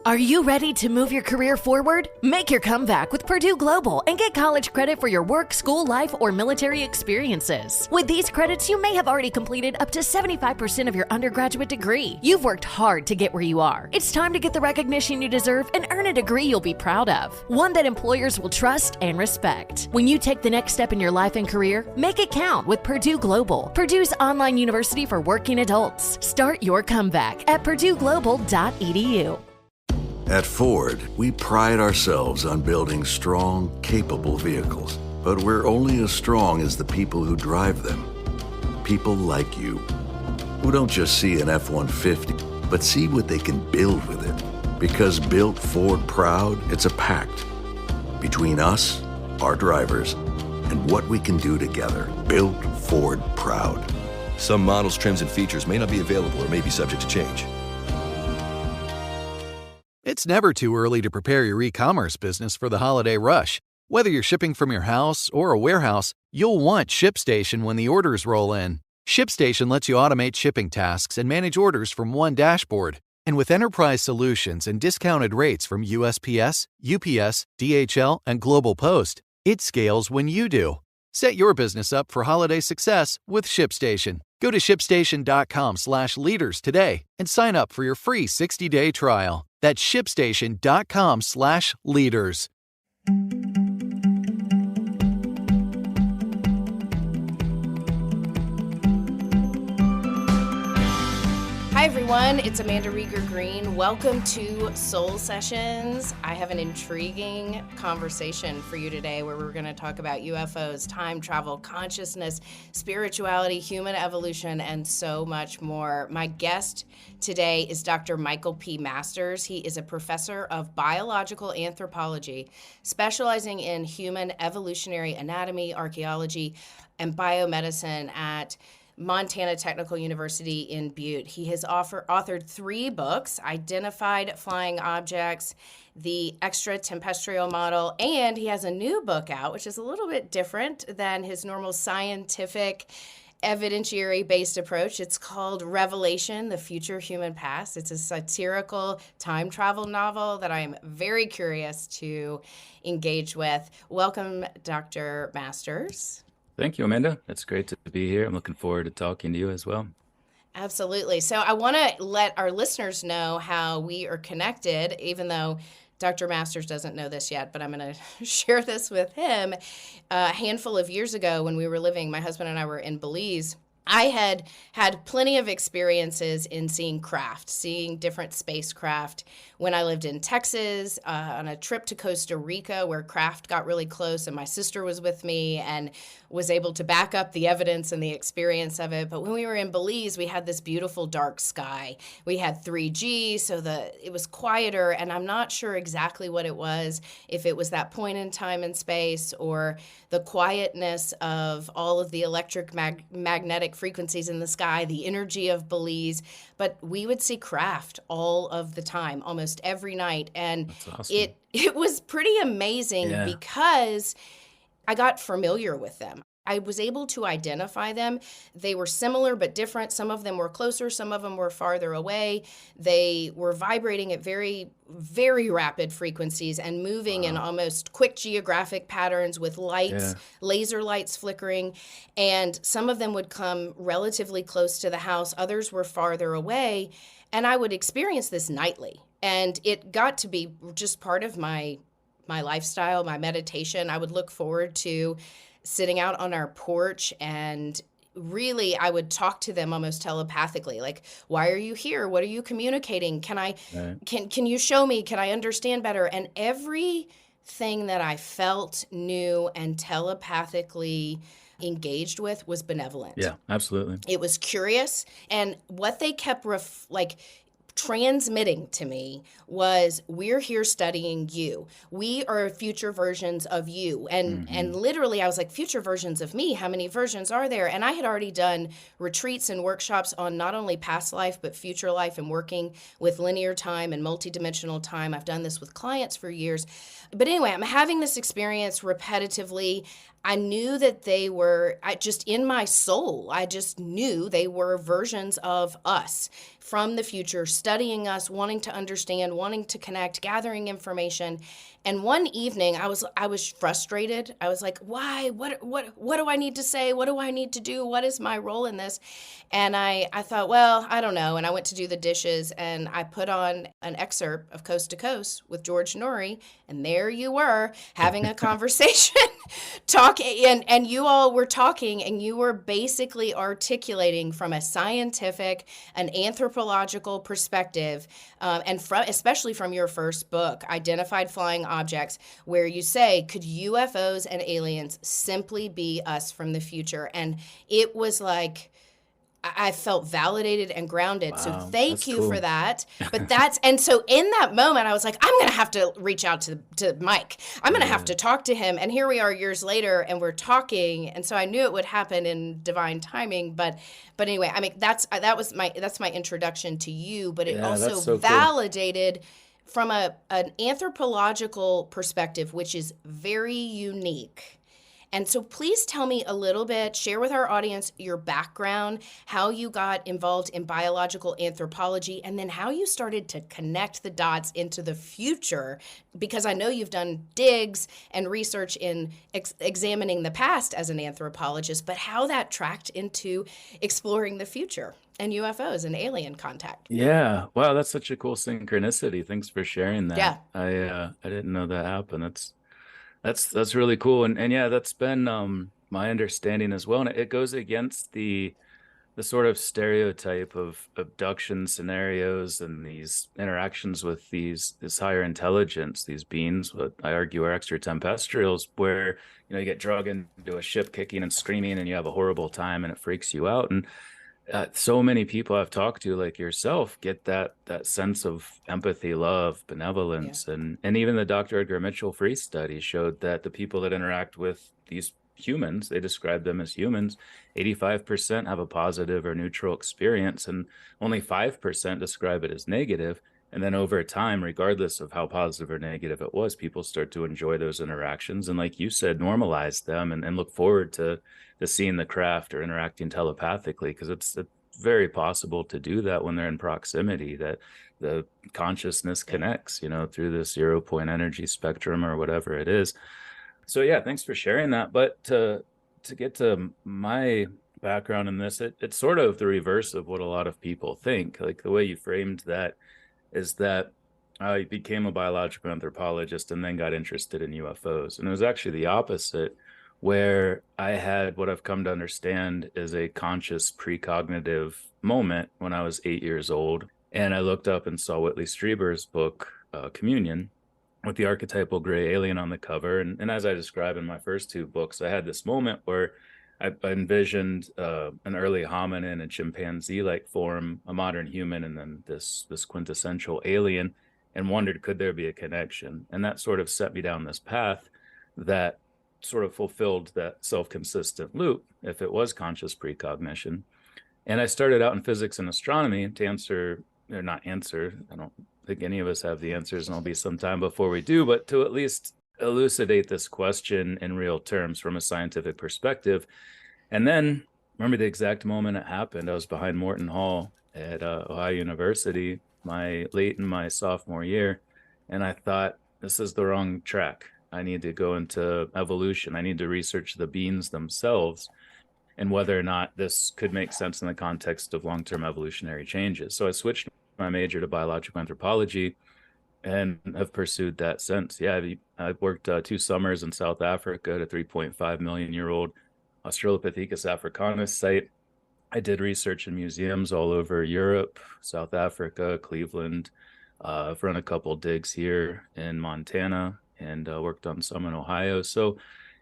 Are you ready to move your career forward? Make your comeback with Purdue Global and get college credit for your work, school, life, or military experiences. With these credits, you may have already completed up to 75% of your undergraduate degree. You've worked hard to get where you are. It's time to get the recognition you deserve and earn a degree you'll be proud of, one that employers will trust and respect. When you take the next step in your life and career, make it count with Purdue Global, Purdue's online university for working adults. Start your comeback at purdueglobal.edu. At Ford, we pride ourselves on building strong, capable vehicles. But we're only as strong as the people who drive them. People like you, who don't just see an F-150, but see what they can build with it. Because built Ford proud, it's a pact between us, our drivers, and what we can do together. Built Ford proud. Some models, trims, and features may not be available or may be subject to change. It's never too early to prepare your e-commerce business for the holiday rush. Whether you're shipping from your house or a warehouse, you'll want ShipStation when the orders roll in. ShipStation lets you automate shipping tasks and manage orders from one dashboard. And with enterprise solutions and discounted rates from USPS, UPS, DHL, and Global Post, it scales when you do. Set your business up for holiday success with ShipStation. Go to shipstation.com/leaders today and sign up for your free 60-day trial. That's shipstation.com/leaders. Hi everyone, it's Amanda Rieger Green. Welcome to Soul Sessions. I have an intriguing conversation for you today where we're going to talk about UFOs, time travel, consciousness, spirituality, human evolution, and so much more. My guest today is Dr. Michael P. Masters. He is a professor of biological anthropology, specializing in human evolutionary anatomy, archaeology, and biomedicine at Montana Technical University in Butte. He has authored 3 books: Identified Flying Objects, The Extraterrestrial Model, and he has a new book out, which is a little bit different than his normal scientific, evidentiary-based approach. It's called Revelation, The Future Human Past. It's a satirical time travel novel that I'm very curious to engage with. Welcome, Dr. Masters. Thank you, Amanda. It's great to be here. I'm looking forward to talking to you as well. Absolutely. So I want to let our listeners know how we are connected, even though Dr. Masters doesn't know this yet, but I'm going to share this with him. A handful of years ago when we were living, my husband and I were in Belize, I had had plenty of experiences in seeing different spacecraft. When I lived in Texas, on a trip to Costa Rica where craft got really close and my sister was with me and was able to back up the evidence and the experience of it. But when we were in Belize, we had this beautiful dark sky. We had 3G, so it was quieter, and I'm not sure exactly what it was, if it was that point in time and space or the quietness of all of the electric magnetic frequencies in the sky, the energy of Belize, but we would see craft all of the time, almost every night. And That's awesome. it was pretty amazing because I got familiar with them. I was able to identify them. They were similar but different. Some of them were closer, some of them were farther away. They were vibrating at very, very rapid frequencies and moving in almost quick geographic patterns with lights, laser lights flickering. And some of them would come relatively close to the house. Others were farther away. And I would experience this nightly. And it got to be just part of my lifestyle, my meditation. I would look forward to sitting out on our porch, and really I would talk to them almost telepathically, like, why are you here? What are you communicating? Can you show me? Can I understand better? And everything that I felt, knew, and telepathically engaged with was benevolent. Yeah, absolutely. It was curious, and what they kept transmitting to me was, we're here studying you. We are future versions of you. And literally I was like, future versions of me? How many versions are there? And I had already done retreats and workshops on not only past life, but future life, and working with linear time and multidimensional time. I've done this with clients for years. But anyway, I'm having this experience repetitively. I knew that they were, I just in my soul, I just knew they were versions of us from the future, studying us, wanting to understand, wanting to connect, gathering information. And one evening I was frustrated. I was like, why? What do I need to say? What do I need to do? What is my role in this? And I thought, well, I don't know. And I went to do the dishes and I put on an excerpt of Coast to Coast with George Norrie, and there you were having a conversation talking, and you all were talking, and you were basically articulating from a scientific, an anthropological perspective, and especially from your first book, Identified Flying Objects, where you say, could UFOs and aliens simply be us from the future? And it was like, I felt validated and grounded. So Wow, thank that's you cool. for that. And so in that moment, I was like, I'm going to have to reach out to Mike. I'm going to have Yeah. to talk to him. And here we are years later, and we're talking. And so I knew it would happen in divine timing. But anyway, I mean, that's my introduction to you. But it Yeah, also that's so cool. validated from an anthropological perspective, which is very unique. And so please tell me a little bit, share with our audience your background, how you got involved in biological anthropology, and then how you started to connect the dots into the future, because I know you've done digs and research in examining the past as an anthropologist, but how that tracked into exploring the future and UFOs and alien contact. Yeah. Wow, that's such a cool synchronicity. Thanks for sharing that. Yeah. I didn't know that happened. That's really cool. And yeah, that's been my understanding as well. And it goes against the sort of stereotype of abduction scenarios and these interactions with this higher intelligence, these beings, what I argue are extraterrestrials, where you get drug into a ship kicking and screaming and you have a horrible time and it freaks you out. And so many people I've talked to, like yourself, get that sense of empathy, love, Yeah. benevolence, and even the Dr. Edgar Mitchell Free study showed that the people that interact with these humans, they describe them as humans, 85% have a positive or neutral experience, and only 5% describe it as negative. And then over time, regardless of how positive or negative it was, people start to enjoy those interactions. And like you said, normalize them and look forward to seeing the craft or interacting telepathically, because it's very possible to do that when they're in proximity, that the consciousness Yeah. connects, through the 0 point energy spectrum or whatever it is. So yeah, thanks for sharing that. But to get to my background in this, it's sort of the reverse of what a lot of people think. Like the way you framed that is that I became a biological anthropologist and then got interested in UFOs. And it was actually the opposite, where I had what I've come to understand is a conscious precognitive moment when I was 8 years old. And I looked up and saw Whitley Strieber's book, Communion, with the archetypal gray alien on the cover. And as I describe in my first two books, I had this moment where I envisioned an early hominin, a chimpanzee-like form, a modern human, and then this quintessential alien, and wondered, could there be a connection? And that sort of set me down this path that sort of fulfilled that self-consistent loop, if it was conscious precognition. And I started out in physics and astronomy to answer, or not answer, I don't think any of us have the answers, and I'll be some time before we do, but to at least elucidate this question in real terms from a scientific perspective. And then remember the exact moment it happened. I was behind Morton Hall at Ohio University, late in my sophomore year, and I thought, this is the wrong track. I need to go into evolution. I need to research the beings themselves and whether or not this could make sense in the context of long-term evolutionary changes. So I switched my major to biological anthropology and have pursued that since. Yeah, I've worked 2 summers in South Africa at a 3.5 million year old Australopithecus africanus site. I did research in museums all over Europe, South Africa, Cleveland. I've run a couple digs here in Montana and worked on some in Ohio. So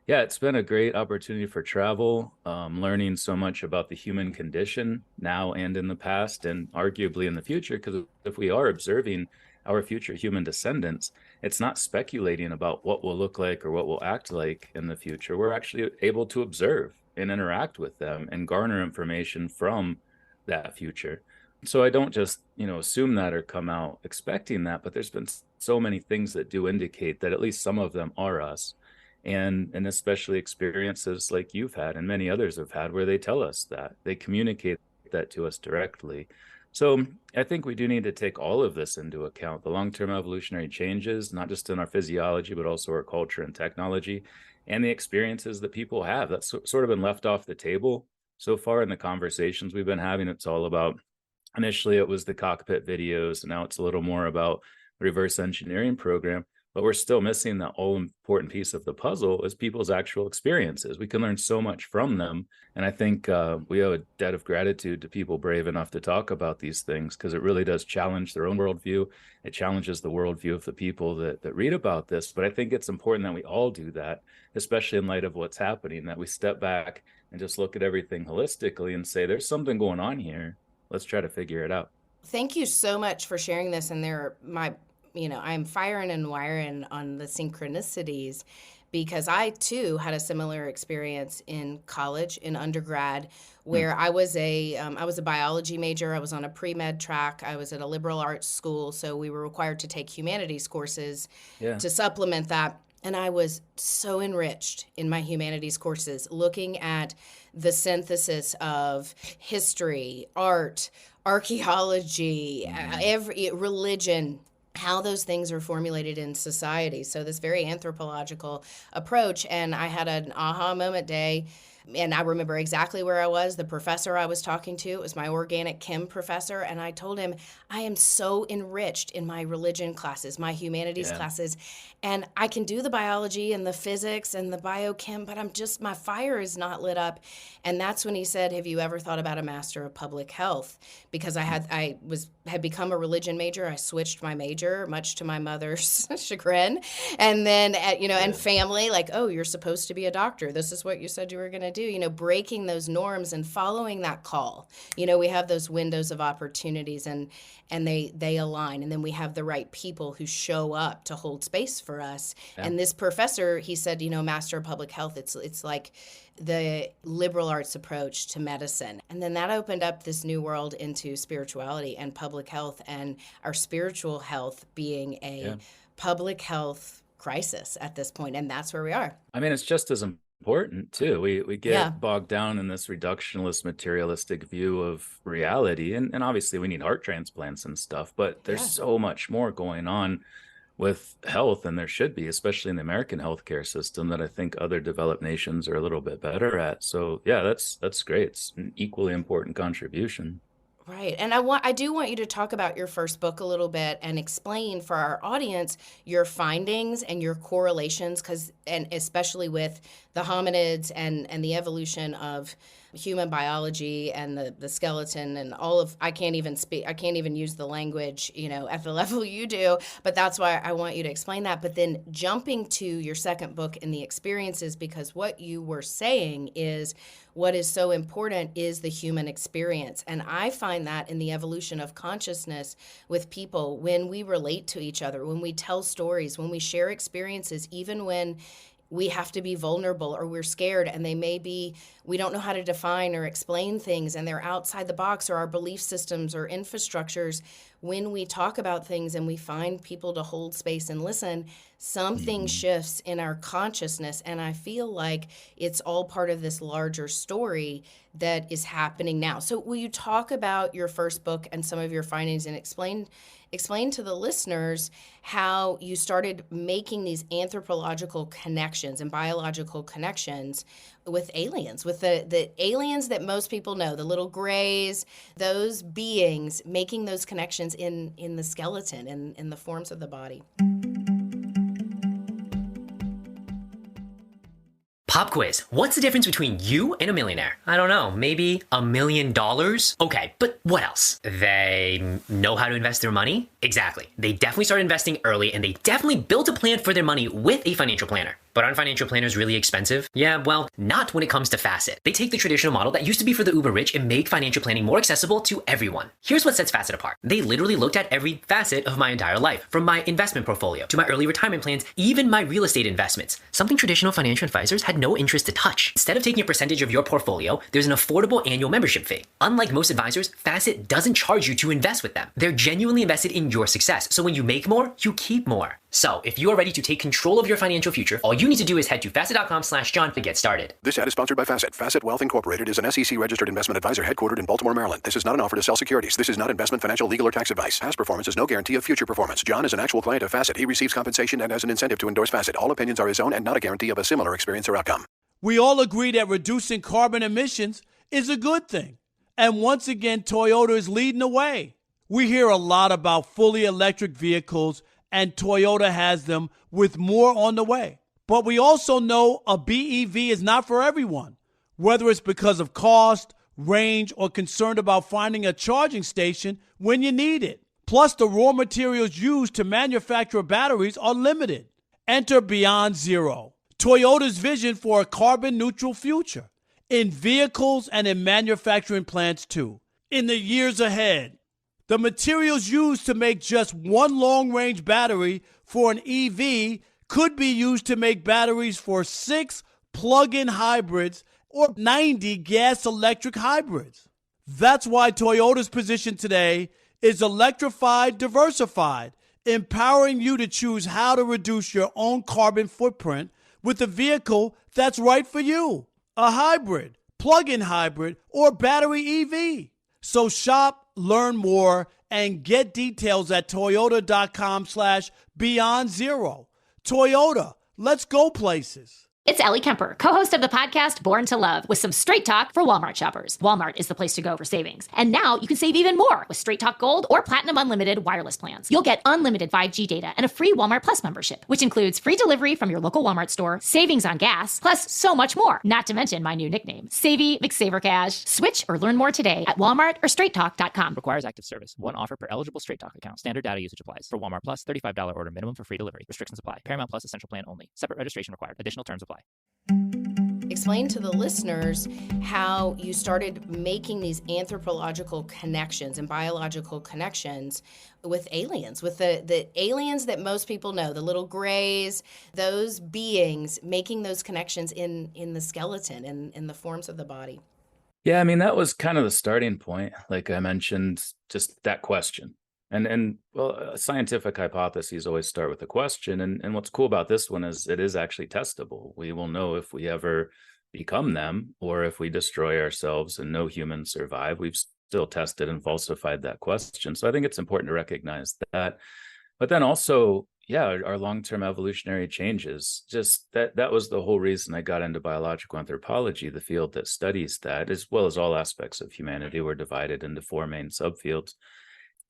yeah, it's been a great opportunity for travel, learning so much about the human condition now and in the past, and arguably in the future, because if we are observing our future human descendants, it's not speculating about what will look like or what will act like in the future. We're actually able to observe and interact with them and garner information from that future. So I don't just, assume that or come out expecting that, but there's been so many things that do indicate that at least some of them are us. and especially experiences like you've had and many others have had, where they tell us that, they communicate that to us directly. So I think we do need to take all of this into account, the long-term evolutionary changes, not just in our physiology, but also our culture and technology, and the experiences that people have. That's sort of been left off the table so far in the conversations we've been having. It's all about, initially it was the cockpit videos, and now it's a little more about the reverse engineering program. But we're still missing that all important piece of the puzzle is people's actual experiences. We can learn so much from them. And I think we owe a debt of gratitude to people brave enough to talk about these things, because it really does challenge their own worldview. It challenges the worldview of the people that read about this. But I think it's important that we all do that, especially in light of what's happening, that we step back and just look at everything holistically and say, there's something going on here. Let's try to figure it out. Thank you so much for sharing this. And I'm firing and wiring on the synchronicities, because I too had a similar experience in college, in undergrad, where I was a biology major. I was on a pre-med track. I was at a liberal arts school, so we were required to take humanities courses to supplement that. And I was so enriched in my humanities courses, looking at the synthesis of history, art, archaeology, every religion, how those things are formulated in society. So this very anthropological approach. And I had an aha moment day, and I remember exactly where I was. The professor I was talking to was my organic chem professor, and I told him, I am so enriched in my religion classes, my humanities classes, and I can do the biology and the physics and the biochem, but my fire is not lit up. And that's when he said, have you ever thought about a master of public health? Because I had become a religion major. I switched my major, much to my mother's chagrin, and then and family, like, oh, you're supposed to be a doctor. This is what you said you were going to do. Breaking those norms and following that call. We have those windows of opportunities, and they align, and then we have the right people who show up to hold space for us. Yeah. And this professor, he said, master of public health, it's like the liberal arts approach to medicine. And then that opened up this new world into spirituality and public health, and our spiritual health being a public health crisis at this point. And that's where we are. I mean, it's just as important too. We get bogged down in this reductionist, materialistic view of reality. And obviously we need heart transplants and stuff, but there's so much more going on with health, and there should be, especially in the American healthcare system, that I think other developed nations are a little bit better at. So yeah, that's great. It's an equally important contribution. Right. And I do want you to talk about your first book a little bit and explain for our audience your findings and your correlations, and especially with the hominids and the evolution of human biology and the skeleton and all of, I can't even use the language, at the level you do, but that's why I want you to explain that. But then jumping to your second book in the experiences, because what you were saying is what is so important is the human experience. And I find that in the evolution of consciousness with people, when we relate to each other, when we tell stories, when we share experiences, even when we have to be vulnerable or we're scared, and we don't know how to define or explain things, and they're outside the box, or our belief systems or infrastructures. When we talk about things and we find people to hold space and listen, something shifts in our consciousness. And I feel like it's all part of this larger story that is happening now. So will you talk about your first book and some of your findings, and explain to the listeners how you started making these anthropological connections and biological connections with aliens, with the aliens that most people know, the little grays, those beings, making those connections in the skeleton, in the forms of the body. Pop quiz. What's the difference between you and a millionaire? I don't know, maybe $1 million? Okay, but what else? They know how to invest their money? Exactly. They definitely started investing early, and they definitely built a plan for their money with a financial planner. But aren't financial planners really expensive? Yeah, well, not when it comes to Facet. They take the traditional model that used to be for the uber rich and make financial planning more accessible to everyone. Here's what sets Facet apart. They literally looked at every facet of my entire life, from my investment portfolio to my early retirement plans, even my real estate investments, something traditional financial advisors had no interest to touch. Instead of taking a percentage of your portfolio, there's an affordable annual membership fee. Unlike most advisors, Facet doesn't charge you to invest with them. They're genuinely invested in your success, so when you make more, you keep more. So if you are ready to take control of your financial future, all you you need to do is head to facet.com/John to get started. This ad is sponsored by Facet. Facet Wealth Incorporated is an SEC-registered investment advisor headquartered in Baltimore, Maryland. This is not an offer to sell securities. This is not investment, financial, legal, or tax advice. Past performance is no guarantee of future performance. John is an actual client of Facet. He receives compensation and has an incentive to endorse Facet. All opinions are his own and not a guarantee of a similar experience or outcome. We all agree that reducing carbon emissions is a good thing. And once again, Toyota is leading the way. We hear a lot about fully electric vehicles, and Toyota has them with more on the way. But we also know a BEV is not for everyone, whether it's because of cost, range, or concerned about finding a charging station when you need it. Plus, the raw materials used to manufacture batteries are limited. Enter Beyond Zero, Toyota's vision for a carbon-neutral future, in vehicles and in manufacturing plants too. In the years ahead, the materials used to make just one long-range battery for an EV could be used to make batteries for 6 plug-in hybrids or 90 gas-electric hybrids. That's why Toyota's position today is electrified, diversified, empowering you to choose how to reduce your own carbon footprint with a vehicle that's right for you, a hybrid, plug-in hybrid, or battery EV. So shop, learn more, and get details at toyota.com/Beyond Zero. Toyota, let's go places. It's Ellie Kemper, co-host of the podcast Born to Love, with some straight talk for Walmart shoppers. Walmart is the place to go for savings. And now you can save even more with Straight Talk Gold or Platinum Unlimited wireless plans. You'll get unlimited 5G data and a free Walmart Plus membership, which includes free delivery from your local Walmart store, savings on gas, plus so much more. Not to mention my new nickname, Savvy McSaverCash. Switch or learn more today at Walmart or StraightTalk.com. Requires active service. One offer per eligible Straight Talk account. Standard data usage applies. For Walmart Plus, $35 order minimum for free delivery. Restrictions apply. Paramount Plus Essential Plan only. Separate registration required. Additional terms apply. Explain to the listeners how you started making these anthropological connections and biological connections with aliens, with the aliens that most people know, the little grays, those beings, making those connections in the skeleton, in the forms of the body. Yeah, I mean, that was kind of the starting point. Like I mentioned, just that question. And well, scientific hypotheses always start with a question. And what's cool about this one is it is actually testable. We will know if we ever become them or if we destroy ourselves and no humans survive. We've still tested and falsified that question. So I think it's important to recognize that. But then also, yeah, our long-term evolutionary changes, just that was the whole reason I got into biological anthropology, the field that studies that, as well as all aspects of humanity. We're divided into 4 main subfields.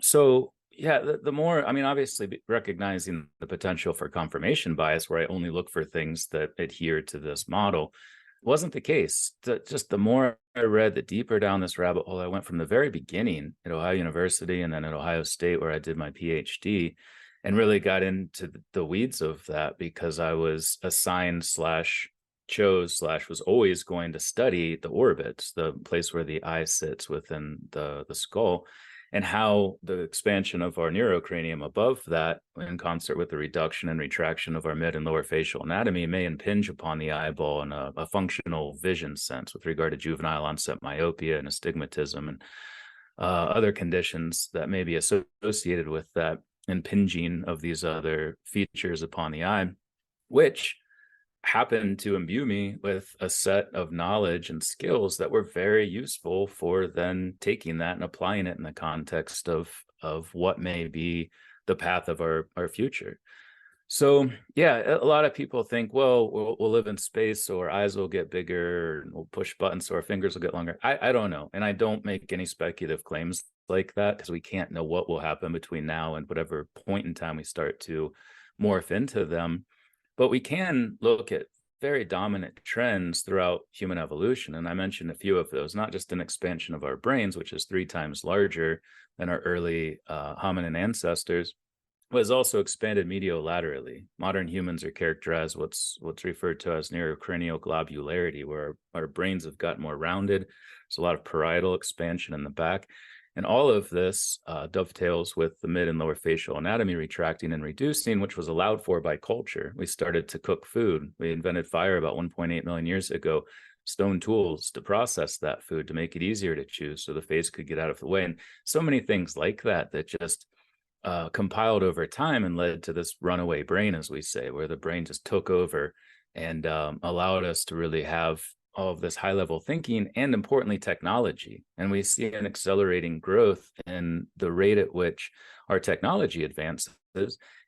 So yeah, the more, I mean, obviously recognizing the potential for confirmation bias, where I only look for things that adhere to this model, wasn't the case. Just the more I read, the deeper down this rabbit hole I went from the very beginning at Ohio University and then at Ohio State, where I did my PhD, and really got into the weeds of that because I was assigned / chose / was always going to study the orbits, the place where the eye sits within the skull, and how the expansion of our neurocranium above that, in concert with the reduction and retraction of our mid and lower facial anatomy, may impinge upon the eyeball in a functional vision sense with regard to juvenile onset myopia and astigmatism and other conditions that may be associated with that impinging of these other features upon the eye, which happened to imbue me with a set of knowledge and skills that were very useful for then taking that and applying it in the context of what may be the path of our future. So yeah, a lot of people think, well, we'll live in space, so our eyes will get bigger, and we'll push buttons so our fingers will get longer. I don't know. And I don't make any speculative claims like that because we can't know what will happen between now and whatever point in time we start to morph into them. But we can look at very dominant trends throughout human evolution. And I mentioned a few of those, not just an expansion of our brains, which is 3 times larger than our early hominin ancestors, but has also expanded mediolaterally. Modern humans are characterized what's referred to as neurocranial globularity, where our brains have gotten more rounded. There's a lot of parietal expansion in the back. And all of this dovetails with the mid and lower facial anatomy retracting and reducing, which was allowed for by culture. We started to cook food. We invented fire about 1.8 million years ago, stone tools to process that food to make it easier to chew so the face could get out of the way. And so many things like that just compiled over time and led to this runaway brain, as we say, where the brain just took over and allowed us to really have all of this high level thinking and, importantly, technology. And we see an accelerating growth in the rate at which our technology advances.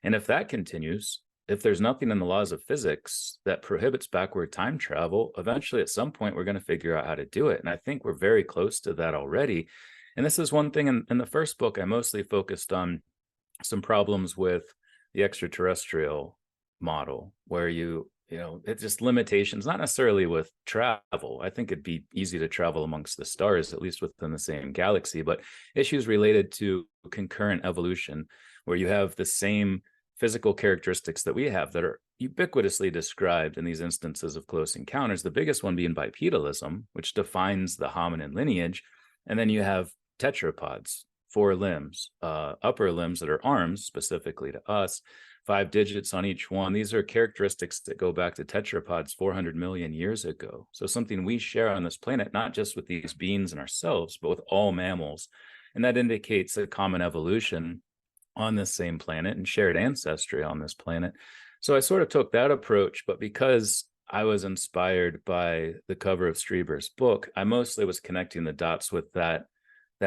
And if that continues, if there's nothing in the laws of physics that prohibits backward time travel, eventually at some point we're going to figure out how to do it. And I think we're very close to that already. And this is one thing in the first book, I mostly focused on some problems with the extraterrestrial model, where it's just limitations, not necessarily with travel. I think it'd be easy to travel amongst the stars, at least within the same galaxy, but issues related to concurrent evolution, where you have the same physical characteristics that we have that are ubiquitously described in these instances of close encounters, the biggest one being bipedalism, which defines the hominin lineage. And then you have tetrapods, 4 limbs, upper limbs that are arms, specifically to us, 5 digits on each one. These are characteristics that go back to tetrapods 400 million years ago. So something we share on this planet, not just with these beings and ourselves, but with all mammals. And that indicates a common evolution on this same planet and shared ancestry on this planet. So I sort of took that approach, but because I was inspired by the cover of Strieber's book, I mostly was connecting the dots with that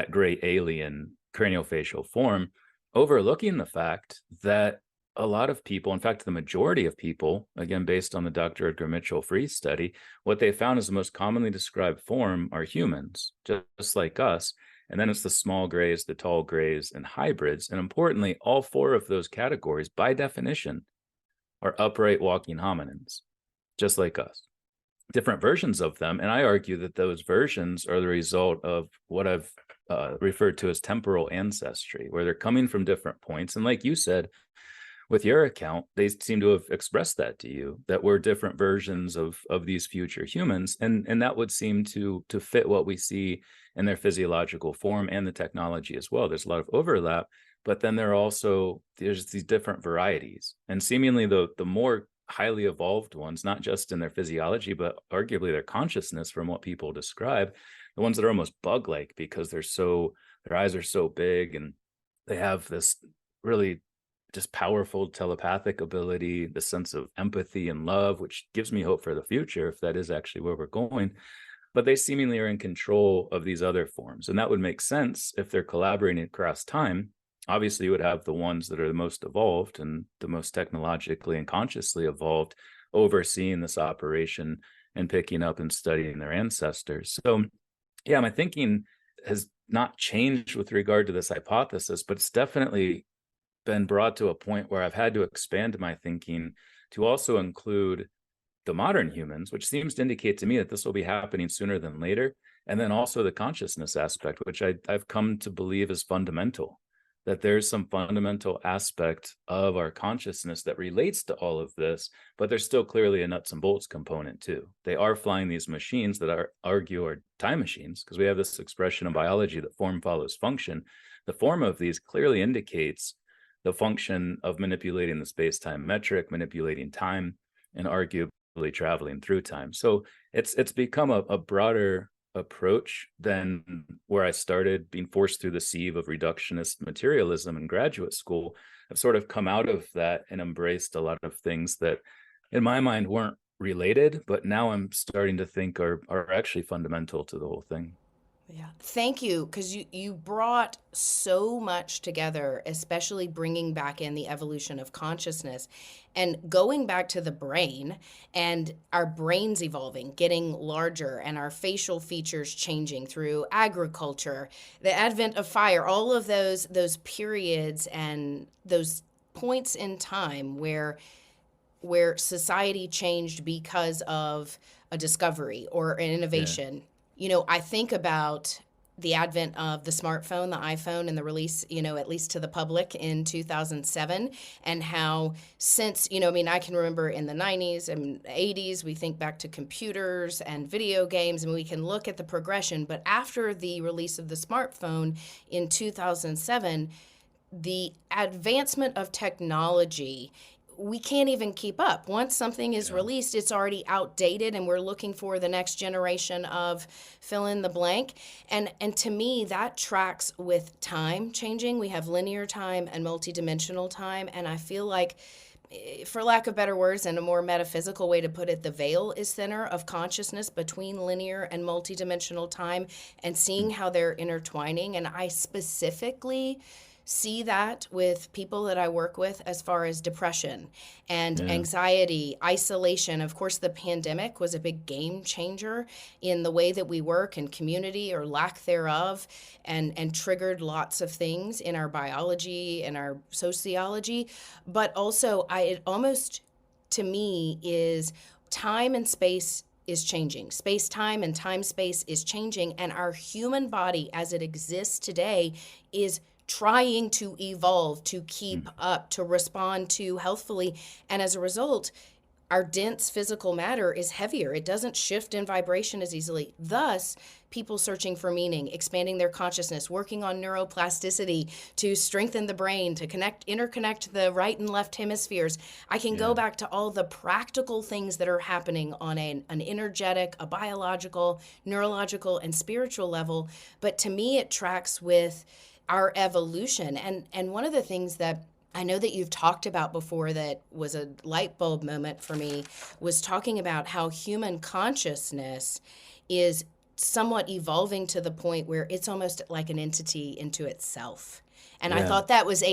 great alien craniofacial form, overlooking the fact that a lot of people, in fact, the majority of people, again, based on the Dr. Edgar Mitchell Free study, what they found is the most commonly described form are humans, just like us. And then it's the small grays, the tall grays, and hybrids. And importantly, all 4 of those categories, by definition, are upright walking hominins, just like us. Different versions of them. And I argue that those versions are the result of what I've referred to as temporal ancestry, where they're coming from different points. And like you said, with your account, they seem to have expressed that to you, that we're different versions of these future humans. And that would seem to fit what we see in their physiological form and the technology as well. There's a lot of overlap, but then there's these different varieties. And seemingly the more highly evolved ones, not just in their physiology, but arguably their consciousness, from what people describe, the ones that are almost bug-like because their eyes are so big and they have this really just powerful telepathic ability, the sense of empathy and love, which gives me hope for the future if that is actually where we're going. But they seemingly are in control of these other forms. And that would make sense if they're collaborating across time. Obviously, you would have the ones that are the most evolved and the most technologically and consciously evolved overseeing this operation and picking up and studying their ancestors. So, yeah, my thinking has not changed with regard to this hypothesis, but it's definitely been brought to a point where I've had to expand my thinking to also include the modern humans, which seems to indicate to me that this will be happening sooner than later. And then also the consciousness aspect, which I've come to believe is fundamental, that there's some fundamental aspect of our consciousness that relates to all of this, but there's still clearly a nuts and bolts component too. They are flying these machines that argue are time machines, because we have this expression in biology that form follows function. The form of these clearly indicates the function of manipulating the space-time metric, manipulating time, and arguably traveling through time. So it's become a broader approach than where I started, being forced through the sieve of reductionist materialism in graduate school. I've sort of come out of that and embraced a lot of things that in my mind weren't related, but now I'm starting to think are actually fundamental to the whole thing. Yeah. Thank you, because you brought so much together, especially bringing back in the evolution of consciousness and going back to the brain and our brains evolving, getting larger, and our facial features changing through agriculture, the advent of fire, all of those periods and those points in time where society changed because of a discovery or an innovation. Yeah. I think about the advent of the smartphone, the iPhone, and the release, at least to the public in 2007, and how since, I can remember in the 90s and 80s, we think back to computers and video games, and we can look at the progression. But after the release of the smartphone in 2007, the advancement of technology, we can't even keep up. Once something is released, it's already outdated, and we're looking for the next generation of fill in the blank. And to me, that tracks with time changing. We have linear time and multidimensional time, and I feel like for lack of better words and a more metaphysical way to put it, the veil is thinner of consciousness between linear and multidimensional time, and seeing how they're intertwining. And I specifically see that with people that I work with as far as depression and anxiety, isolation. Of course, the pandemic was a big game changer in the way that we work and community, or lack thereof, and triggered lots of things in our biology and our sociology. But also, it almost, to me, is time and space is changing. Space, time, and time, space is changing. And our human body as it exists today is trying to evolve, to keep up, to respond to healthfully. And as a result, our dense physical matter is heavier. It doesn't shift in vibration as easily. Thus, people searching for meaning, expanding their consciousness, working on neuroplasticity to strengthen the brain, to interconnect the right and left hemispheres. I can go back to all the practical things that are happening on an energetic, a biological, neurological, and spiritual level. But to me, it tracks with our evolution. And one of the things that I know that you've talked about before that was a light bulb moment for me was talking about how human consciousness is somewhat evolving to the point where it's almost like an entity into itself. And I thought that was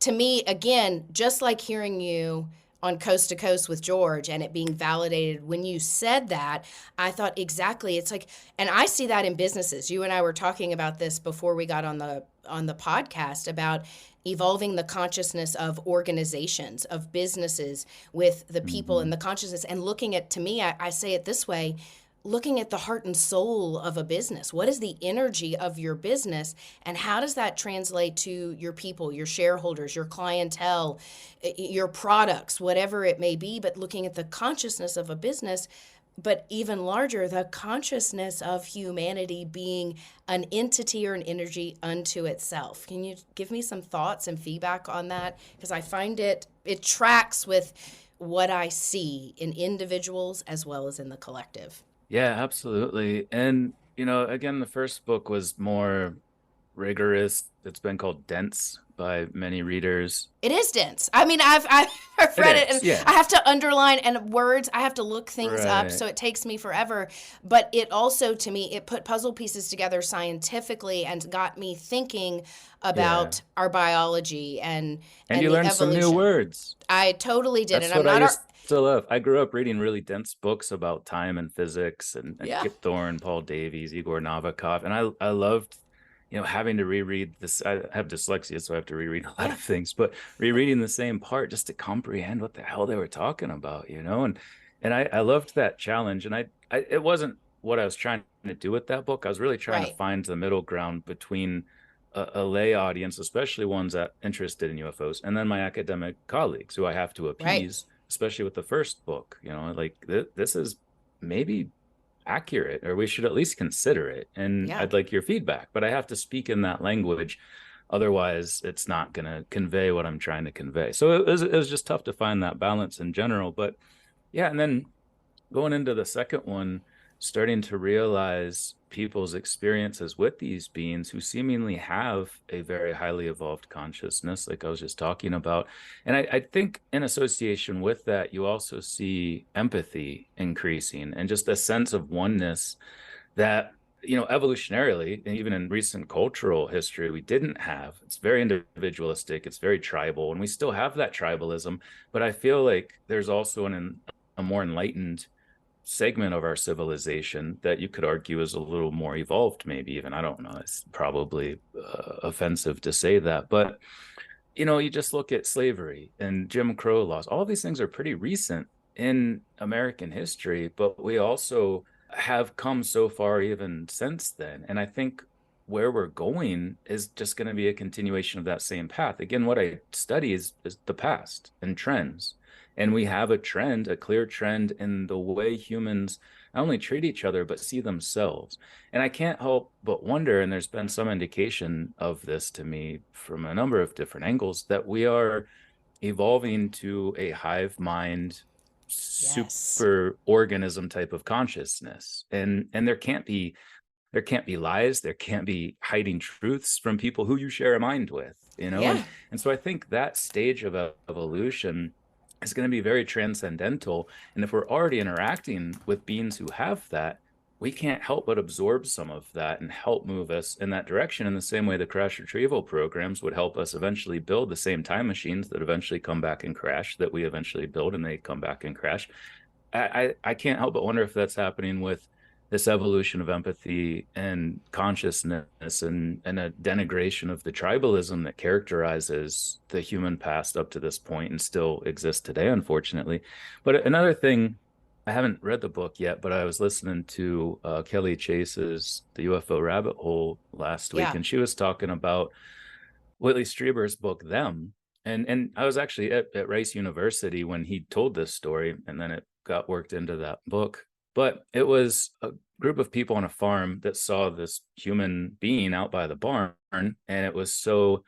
to me, again, just like hearing you on Coast to Coast with George and it being validated when you said that, I thought exactly, it's like, and I see that in businesses. You and I were talking about this before we got on the podcast about evolving the consciousness of organizations, of businesses, with the people and the consciousness, and looking at, to me, I say it this way, looking at the heart and soul of a business. What is the energy of your business, and how does that translate to your people, your shareholders, your clientele, your products, whatever it may be, but looking at the consciousness of a business, but even larger, the consciousness of humanity being an entity or an energy unto itself. Can you give me some thoughts and feedback on that? Because I find it tracks with what I see in individuals as well as in the collective. Yeah, absolutely. And, again, the first book was more rigorous. It's been called dense by many readers. It is dense. I mean, I've read it, and I have to underline and words. I have to look things up, so it takes me forever. But it also, to me, it put puzzle pieces together scientifically and got me thinking about our biology and you the learned evolution. some new words. I totally did. That's and what I'm I not. used to love. I grew up reading really dense books about time and physics, and Kip Thorne, Paul Davies, Igor Novikov, and I loved having to reread this. I have dyslexia, so I have to reread a lot of things, but rereading the same part just to comprehend what the hell they were talking about, and I loved that challenge. And it wasn't what I was trying to do with that book. I was really trying to find the middle ground between a lay audience, especially ones that interested in UFOs, and then my academic colleagues who I have to appease, especially with the first book. Like this is maybe accurate, or we should at least consider it, and I'd like your feedback, but I have to speak in that language, otherwise it's not going to convey what I'm trying to convey. So it was just tough to find that balance in general. But and then going into the second one, starting to realize people's experiences with these beings who seemingly have a very highly evolved consciousness, like I was just talking about. And I think in association with that, you also see empathy increasing and just a sense of oneness that, evolutionarily, and even in recent cultural history, we didn't have. It's very individualistic, it's very tribal, and we still have that tribalism. But I feel like there's also a more enlightened segment of our civilization that you could argue is a little more evolved, maybe even. I don't know, it's probably offensive to say that, but you just look at slavery and Jim Crow laws. All of these things are pretty recent in American history, but we also have come so far even since then. And I think where we're going is just going to be a continuation of that same path. Again, what I study is the past and trends. And we have a clear trend in the way humans not only treat each other, but see themselves. And I can't help but wonder, and there's been some indication of this to me from a number of different angles, that we are evolving to a hive mind, super organism type of consciousness. And there can't be lies, there can't be hiding truths from people who you share a mind with, And so I think that stage of evolution is going to be very transcendental. And if we're already interacting with beings who have that, we can't help but absorb some of that and help move us in that direction, in the same way the crash retrieval programs would help us eventually build the same time machines that eventually come back and crash, that we eventually build and they come back and crash. I can't help but wonder if that's happening with this evolution of empathy and consciousness and a denigration of the tribalism that characterizes the human past up to this point and still exists today, unfortunately. But another thing, I haven't read the book yet, but I was listening to Kelly Chase's The UFO Rabbit Hole last week, and she was talking about Whitley Strieber's book, Them. And I was actually at Rice University when he told this story, and then it got worked into that book. But it was a group of people on a farm that saw this human being out by the barn, and it was so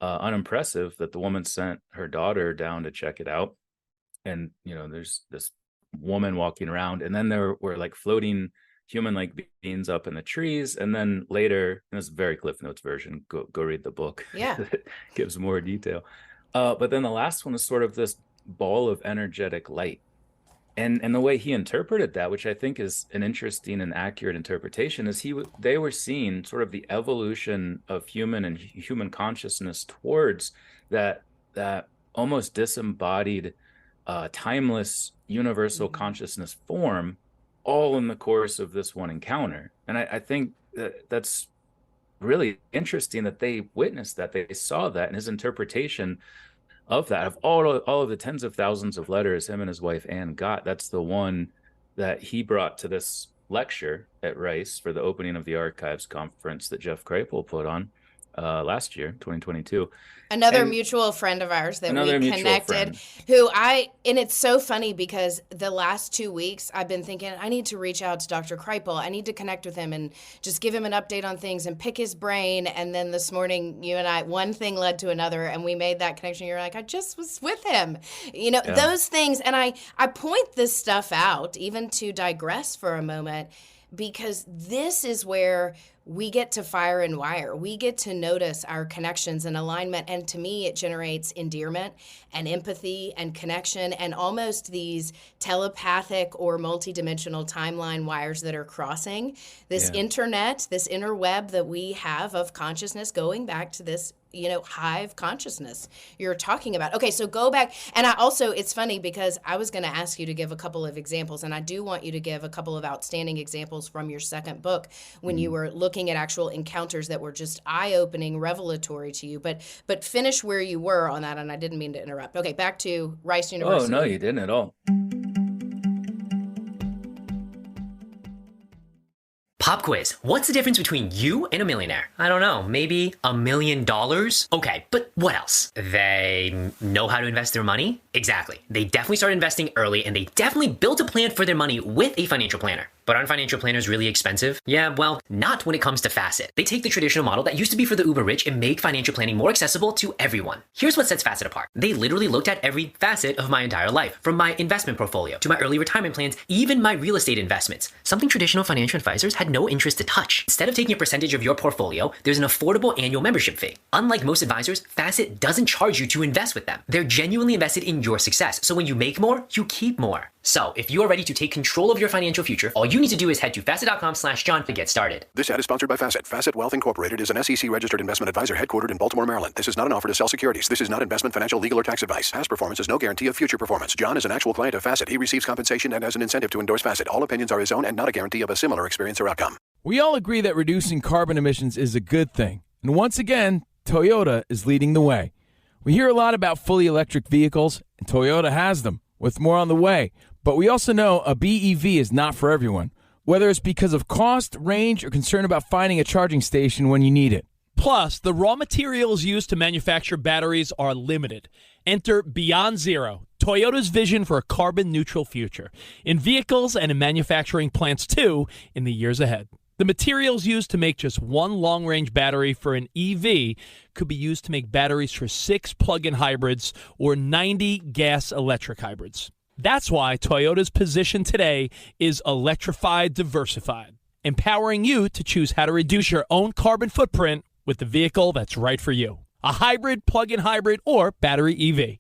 unimpressive that the woman sent her daughter down to check it out. And, you know, there's this woman walking around, and then there were like floating human-like beings up in the trees. And then later, and this is a very Cliff Notes version, go read the book. Yeah. It gives more detail. But then the last one is sort of this ball of energetic light. And the way he interpreted that, which I think is an interesting and accurate interpretation, is they were seeing sort of the evolution of human consciousness towards that almost disembodied, timeless, universal consciousness form, all in the course of this one encounter. And I think that's really interesting that they witnessed that, they saw that, and his interpretation of that, of all of the tens of thousands of letters him and his wife Anne got, that's the one that he brought to this lecture at Rice for the opening of the archives conference that Jeff Kripal put on last year, 2022. Another mutual friend of ours that we connected, and it's so funny because the last 2 weeks I've been thinking, I need to reach out to Dr. Kripal. I need to connect with him and just give him an update on things and pick his brain. And then this morning, you and I, one thing led to another, and we made that connection. You're like, I just was with him, you know, those things. And I point this stuff out, even to digress for a moment, because this is where we get to fire and wire. We get to notice our connections and alignment. And to me, it generates endearment and empathy and connection and almost these telepathic or multidimensional timeline wires that are crossing this internet, this interweb that we have of consciousness, going back to this, you know, hive consciousness you're talking about. Okay, so go back. And I also, it's funny because I was going to ask you to give a couple of examples, and I do want you to give a couple of outstanding examples from your second book when you were looking at actual encounters that were just eye-opening, revelatory to you. But finish where you were on that, and I didn't mean to interrupt. Okay, back to Rice University. Oh, no, you didn't at all. Pop quiz. What's the difference between you and a millionaire? I don't know, maybe $1 million? Okay, but what else? They know how to invest their money? Exactly. They definitely started investing early, and they definitely built a plan for their money with a financial planner. But aren't financial planners really expensive? Yeah, well, not when it comes to Facet. They take the traditional model that used to be for the uber rich and make financial planning more accessible to everyone. Here's what sets Facet apart. They literally looked at every facet of my entire life, from my investment portfolio to my early retirement plans, even my real estate investments, something traditional financial advisors had no interest to touch. Instead of taking a percentage of your portfolio, there's an affordable annual membership fee. Unlike most advisors, Facet doesn't charge you to invest with them. They're genuinely invested in your success, so when you make more, you keep more. So if you are ready to take control of your financial future, all you need to do is head to facet.com/John to get started. This ad is sponsored by Facet. Facet Wealth Incorporated is an SEC-registered investment advisor headquartered in Baltimore, Maryland. This is not an offer to sell securities. This is not investment, financial, legal, or tax advice. Past performance is no guarantee of future performance. John is an actual client of Facet. He receives compensation and has an incentive to endorse Facet. All opinions are his own and not a guarantee of a similar experience or outcome. We all agree that reducing carbon emissions is a good thing. And once again, Toyota is leading the way. We hear a lot about fully electric vehicles, and Toyota has them, with more on the way. But we also know a BEV is not for everyone, whether it's because of cost, range, or concern about finding a charging station when you need it. Plus, the raw materials used to manufacture batteries are limited. Enter Beyond Zero, Toyota's vision for a carbon-neutral future, in vehicles and in manufacturing plants, too, in the years ahead. The materials used to make just one long-range battery for an EV could be used to make batteries for 6 plug-in hybrids or 90 gas-electric hybrids. That's why Toyota's position today is electrified, diversified, empowering you to choose how to reduce your own carbon footprint with the vehicle that's right for you. A hybrid, plug-in hybrid, or battery EV.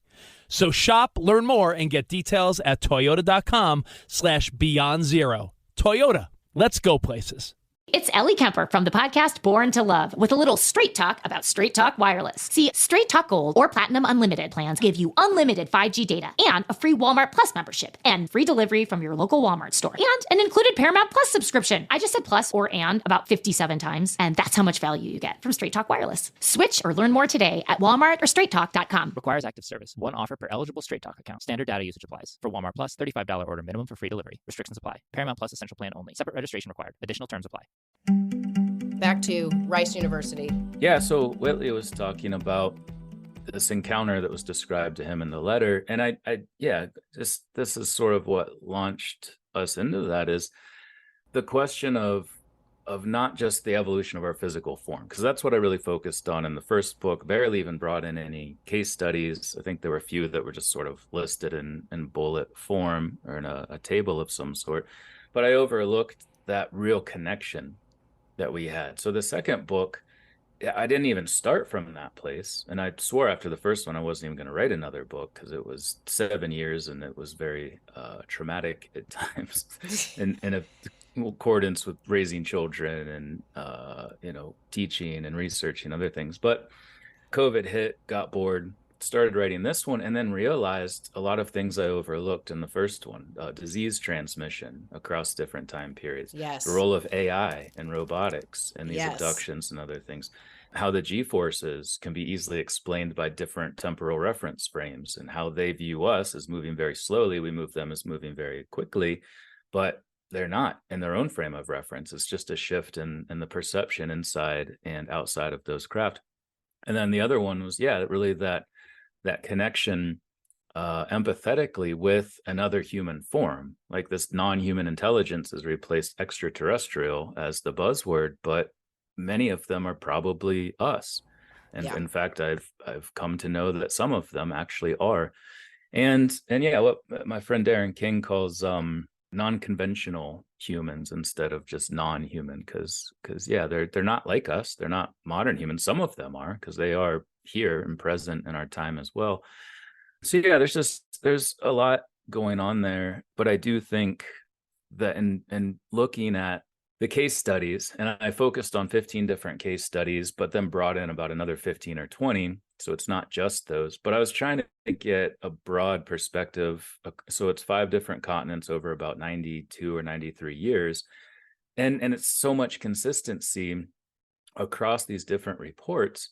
So shop, learn more, and get details at toyota.com/beyond0. Toyota, let's go places. It's Ellie Kemper from the podcast Born to Love with a little straight talk about Straight Talk Wireless. See, Straight Talk Gold or Platinum Unlimited plans give you unlimited 5G data and a free Walmart Plus membership and free delivery from your local Walmart store and an included Paramount Plus subscription. I just said plus or and about 57 times, and that's how much value you get from Straight Talk Wireless. Switch or learn more today at Walmart or straighttalk.com. Requires active service. One offer per eligible Straight Talk account. Standard data usage applies. For Walmart Plus, $35 order minimum for free delivery. Restrictions apply. Paramount Plus Essential Plan only. Separate registration required. Additional terms apply. Back to Rice University. Yeah, so Whitley was talking about this encounter that was described to him in the letter. And this is sort of what launched us into that, is the question of not just the evolution of our physical form, because that's what I really focused on in the first book. Barely even brought in any case studies. I think there were a few that were just sort of listed in bullet form or in a table of some sort. But I overlooked that real connection that we had. So the second book, I didn't even start from that place. And I swore after the first one, I wasn't even going to write another book because it was 7 years and it was very traumatic at times in accordance with raising children and, teaching and researching other things. But COVID hit, got bored, started writing this one, and then realized a lot of things I overlooked in the first one. Disease transmission across different time periods. Yes. The role of AI and robotics and these abductions and other things. How the G-forces can be easily explained by different temporal reference frames, and how they view us as moving very slowly. We move them as moving very quickly, but they're not in their own frame of reference. It's just a shift in the perception inside and outside of those craft. And then the other one was, really that connection empathetically with another human form. Like this non-human intelligence has replaced extraterrestrial as the buzzword, but many of them are probably us. And in fact, I've come to know that some of them actually are. And what my friend Darren King calls non-conventional humans instead of just non-human, because they're not like us. They're not modern humans. Some of them are, because they are here and present in our time as well. So there's a lot going on there. But I do think that in looking at the case studies, and I focused on 15 different case studies, but then brought in about another 15 or 20. So it's not just those, but I was trying to get a broad perspective. So it's 5 different continents over about 92 or 93 years. And it's so much consistency across these different reports.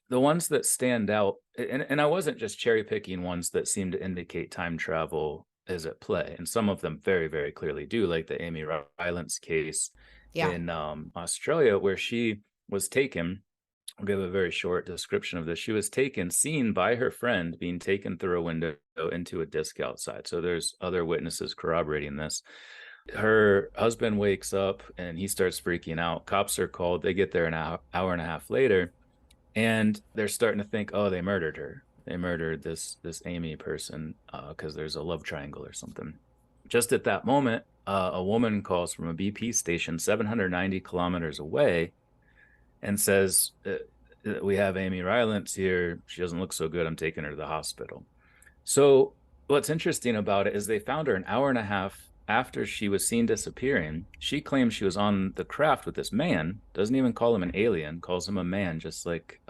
The ones that stand out, and I wasn't just cherry picking ones that seem to indicate time travel is at play. And some of them very, very clearly do, like the Amy Rylance case in Australia, where she was taken. I'll give a very short description of this. She was seen by her friend being taken through a window into a disc outside. So there's other witnesses corroborating this. Her husband wakes up and he starts freaking out. Cops are called. They get there an hour and a half later, and they're starting to think, oh, they murdered her. They murdered this Amy person because there's a love triangle or something. Just at that moment, a woman calls from a BP station 790 kilometers away and says, we have Amy Rylance here. She doesn't look so good. I'm taking her to the hospital. So what's interesting about it is they found her an hour and a half after she was seen disappearing. She claims she was on the craft with this man, doesn't even call him an alien, calls him a man, just like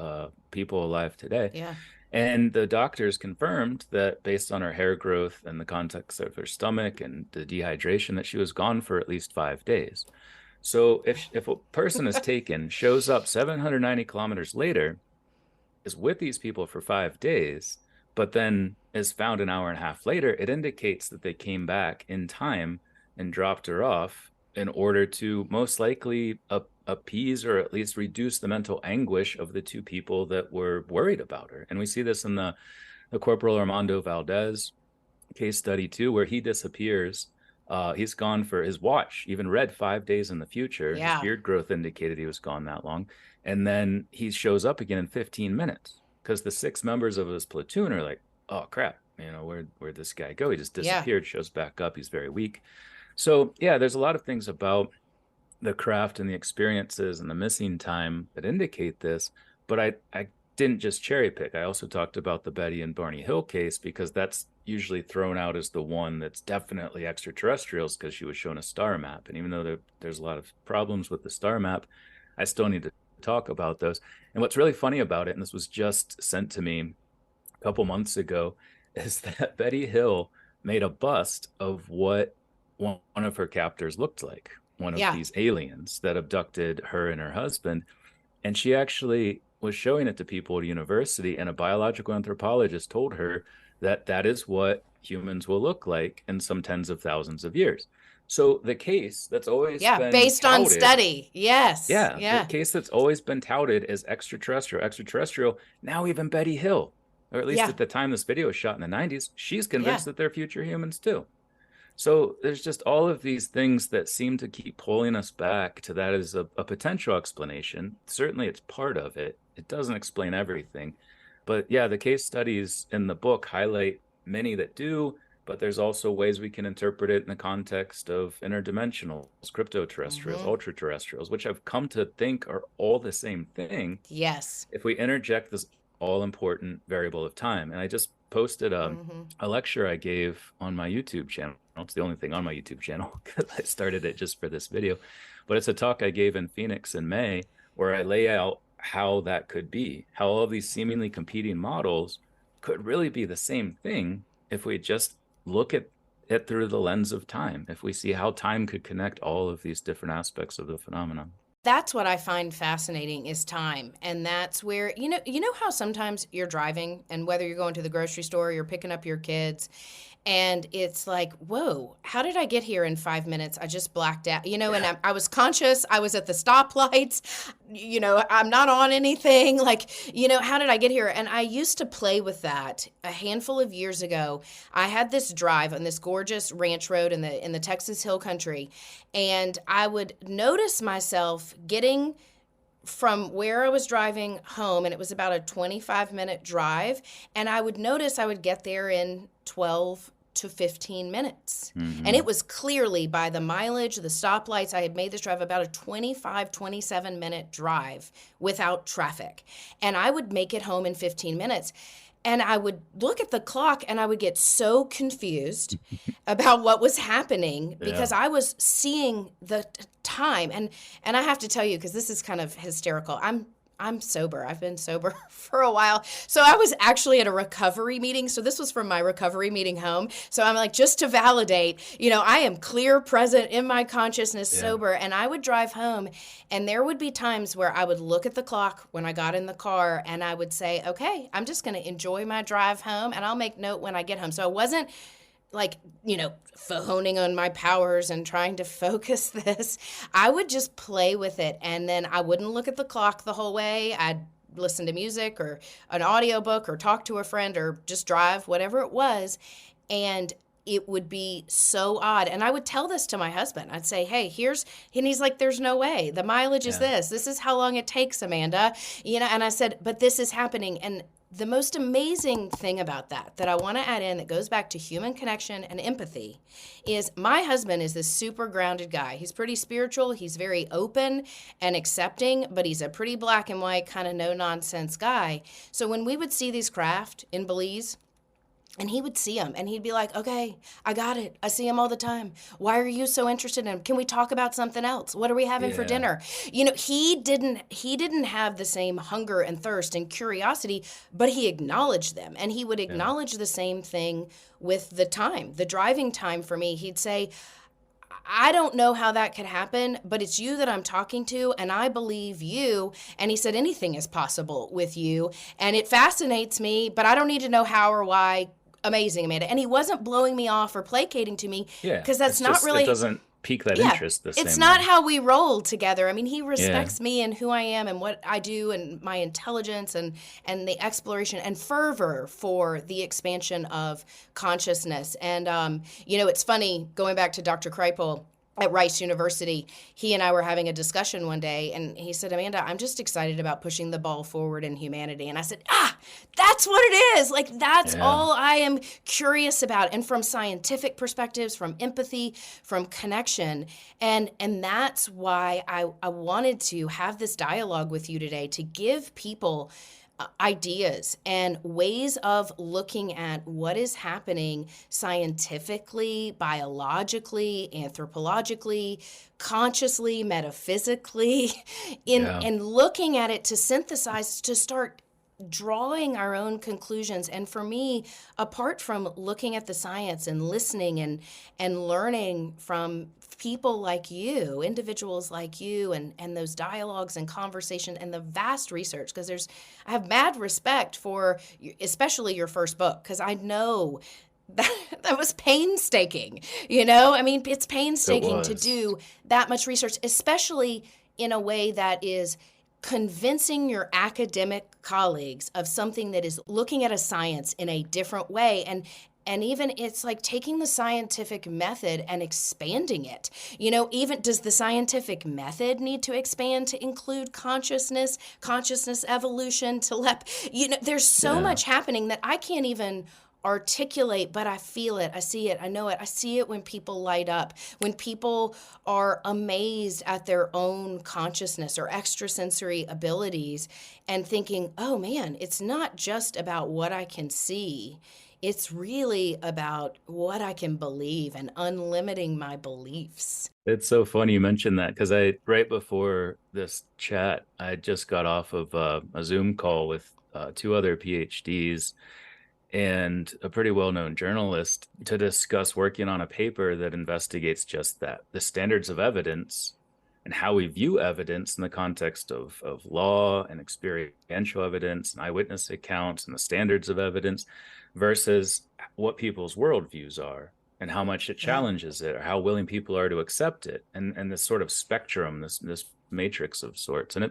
people alive today. Yeah. And the doctors confirmed that based on her hair growth and the context of her stomach and the dehydration, that she was gone for at least 5 days. So if a person is taken, shows up 790 kilometers later, is with these people for 5 days, but then is found an hour and a half later, it indicates that they came back in time and dropped her off in order to most likely appease or at least reduce the mental anguish of the 2 people that were worried about her. And we see this in the Corporal Armando Valdez case study too, where he disappears. He's gone for his watch, even read 5 days in the future. Yeah. His beard growth indicated he was gone that long. And then he shows up again in 15 minutes because the 6 members of his platoon are like, oh, crap, where'd this guy go? He just disappeared, shows back up. He's very weak. So, there's a lot of things about the craft and the experiences and the missing time that indicate this. But I didn't just cherry pick. I also talked about the Betty and Barney Hill case, because that's usually thrown out as the one that's definitely extraterrestrials, because she was shown a star map. And even though there's a lot of problems with the star map, I still need to talk about those. And what's really funny about it, and this was just sent to me a couple months ago, is that Betty Hill made a bust of what one of her captors looked like, one of these aliens that abducted her and her husband. And she actually was showing it to people at a university, and a biological anthropologist told her that that is what humans will look like in some tens of thousands of years. So the case that's always been based touted, on study. Yes. the case that's always been touted as extraterrestrial. Now even Betty Hill, or at least at the time this video was shot in the 90s, she's convinced that they're future humans too. So there's just all of these things that seem to keep pulling us back to that as a potential explanation. Certainly it's part of it. It doesn't explain everything. But yeah, the case studies in the book highlight many that do, but there's also ways we can interpret it in the context of interdimensionals, cryptoterrestrials, ultra-terrestrials, which I've come to think are all the same thing. Yes. If we interject this all-important variable of time. And I just posted a lecture I gave on my YouTube channel. It's the only thing on my YouTube channel, because I started it just for this video. But it's a talk I gave in Phoenix in May, where I lay out how that could be, how all of these seemingly competing models could really be the same thing if we just look at it through the lens of time, if we see how time could connect all of these different aspects of the phenomenon. That's what I find fascinating, is time. And that's where, you know how sometimes you're driving, and whether you're going to the grocery store or you're picking up your kids, and it's like, whoa, how did I get here in 5 minutes? I just blacked out, and I was conscious. I was at the stoplights, I'm not on anything. Like, how did I get here? And I used to play with that a handful of years ago. I had this drive on this gorgeous ranch road in the Texas Hill Country, and I would notice myself getting from where I was driving home, and it was about a 25-minute drive, and I would notice I would get there in 12 to 15 minutes. And it was clearly, by the mileage, the stoplights, I had made this drive about a 25, 27-minute drive without traffic. And I would make it home in 15 minutes. And I would look at the clock, and I would get so confused about what was happening, because I was seeing the time. And I have to tell you, because this is kind of hysterical, I'm sober. I've been sober for a while. So I was actually at a recovery meeting. So this was from my recovery meeting home. So I'm like, just to validate, I am clear, present in my consciousness, sober. And I would drive home, and there would be times where I would look at the clock when I got in the car, and I would say, okay, I'm just going to enjoy my drive home, and I'll make note when I get home. So I wasn't like, honing on my powers and trying to focus this. I would just play with it, and then I wouldn't look at the clock the whole way. I'd listen to music or an audiobook or talk to a friend or just drive, whatever it was, and it would be so odd. And I would tell this to my husband. I'd say, hey, and he's like, there's no way. The mileage is this. This is how long it takes, Amanda. And I said, but this is happening. And the most amazing thing about that I want to add in, that goes back to human connection and empathy, is my husband is this super grounded guy. He's pretty spiritual. He's very open and accepting, but he's a pretty black and white kind of no-nonsense guy. So when we would see these craft in Belize, and he would see them, and he'd be like, okay, I got it. I see them all the time. Why are you so interested in them? Can we talk about something else? What are we having for dinner? He didn't have the same hunger and thirst and curiosity, but he acknowledged them. And he would acknowledge the same thing with the time, the driving time for me. He'd say, I don't know how that could happen, but it's you that I'm talking to, and I believe you. And he said, anything is possible with you, and it fascinates me, but I don't need to know how or why. Amazing, Amanda. And he wasn't blowing me off or placating to me, because that's not really... It doesn't pique that interest the same It's not way. how we roll together. I mean, he respects me and who I am and what I do and my intelligence and the exploration and fervor for the expansion of consciousness. And, it's funny, going back to Dr. Kreipel at Rice University, he and I were having a discussion one day, and he said, Amanda, I'm just excited about pushing the ball forward in humanity. And I said, that's what it is. Like, that's all I am curious about. And from scientific perspectives, from empathy, from connection. And that's why I wanted to have this dialogue with you today, to give people ideas and ways of looking at what is happening scientifically, biologically, anthropologically, consciously, metaphysically, and looking at it to synthesize, to start drawing our own conclusions. And for me, apart from looking at the science and listening and learning from people like you, individuals like you, and those dialogues and conversation and the vast research, because I have mad respect for especially your first book, because I know that was painstaking. I mean, it's painstaking to do that much research, especially in a way that is convincing your academic colleagues of something that is looking at a science in a different way. And even it's like taking the scientific method and expanding it. Even does the scientific method need to expand to include consciousness evolution, there's so much happening that I can't even articulate, but I feel it, I see it, I know it. I see it when people light up, when people are amazed at their own consciousness or extrasensory abilities and thinking, oh man, it's not just about what I can see. It's really about what I can believe and unlimiting my beliefs. It's so funny you mentioned that, because right before this chat, I just got off of a Zoom call with 2 other PhDs and a pretty well-known journalist to discuss working on a paper that investigates just that, the standards of evidence and how we view evidence in the context of law and experiential evidence and eyewitness accounts and the standards of evidence versus what people's worldviews are and how much it challenges it or how willing people are to accept it, and this sort of spectrum, this matrix of sorts. And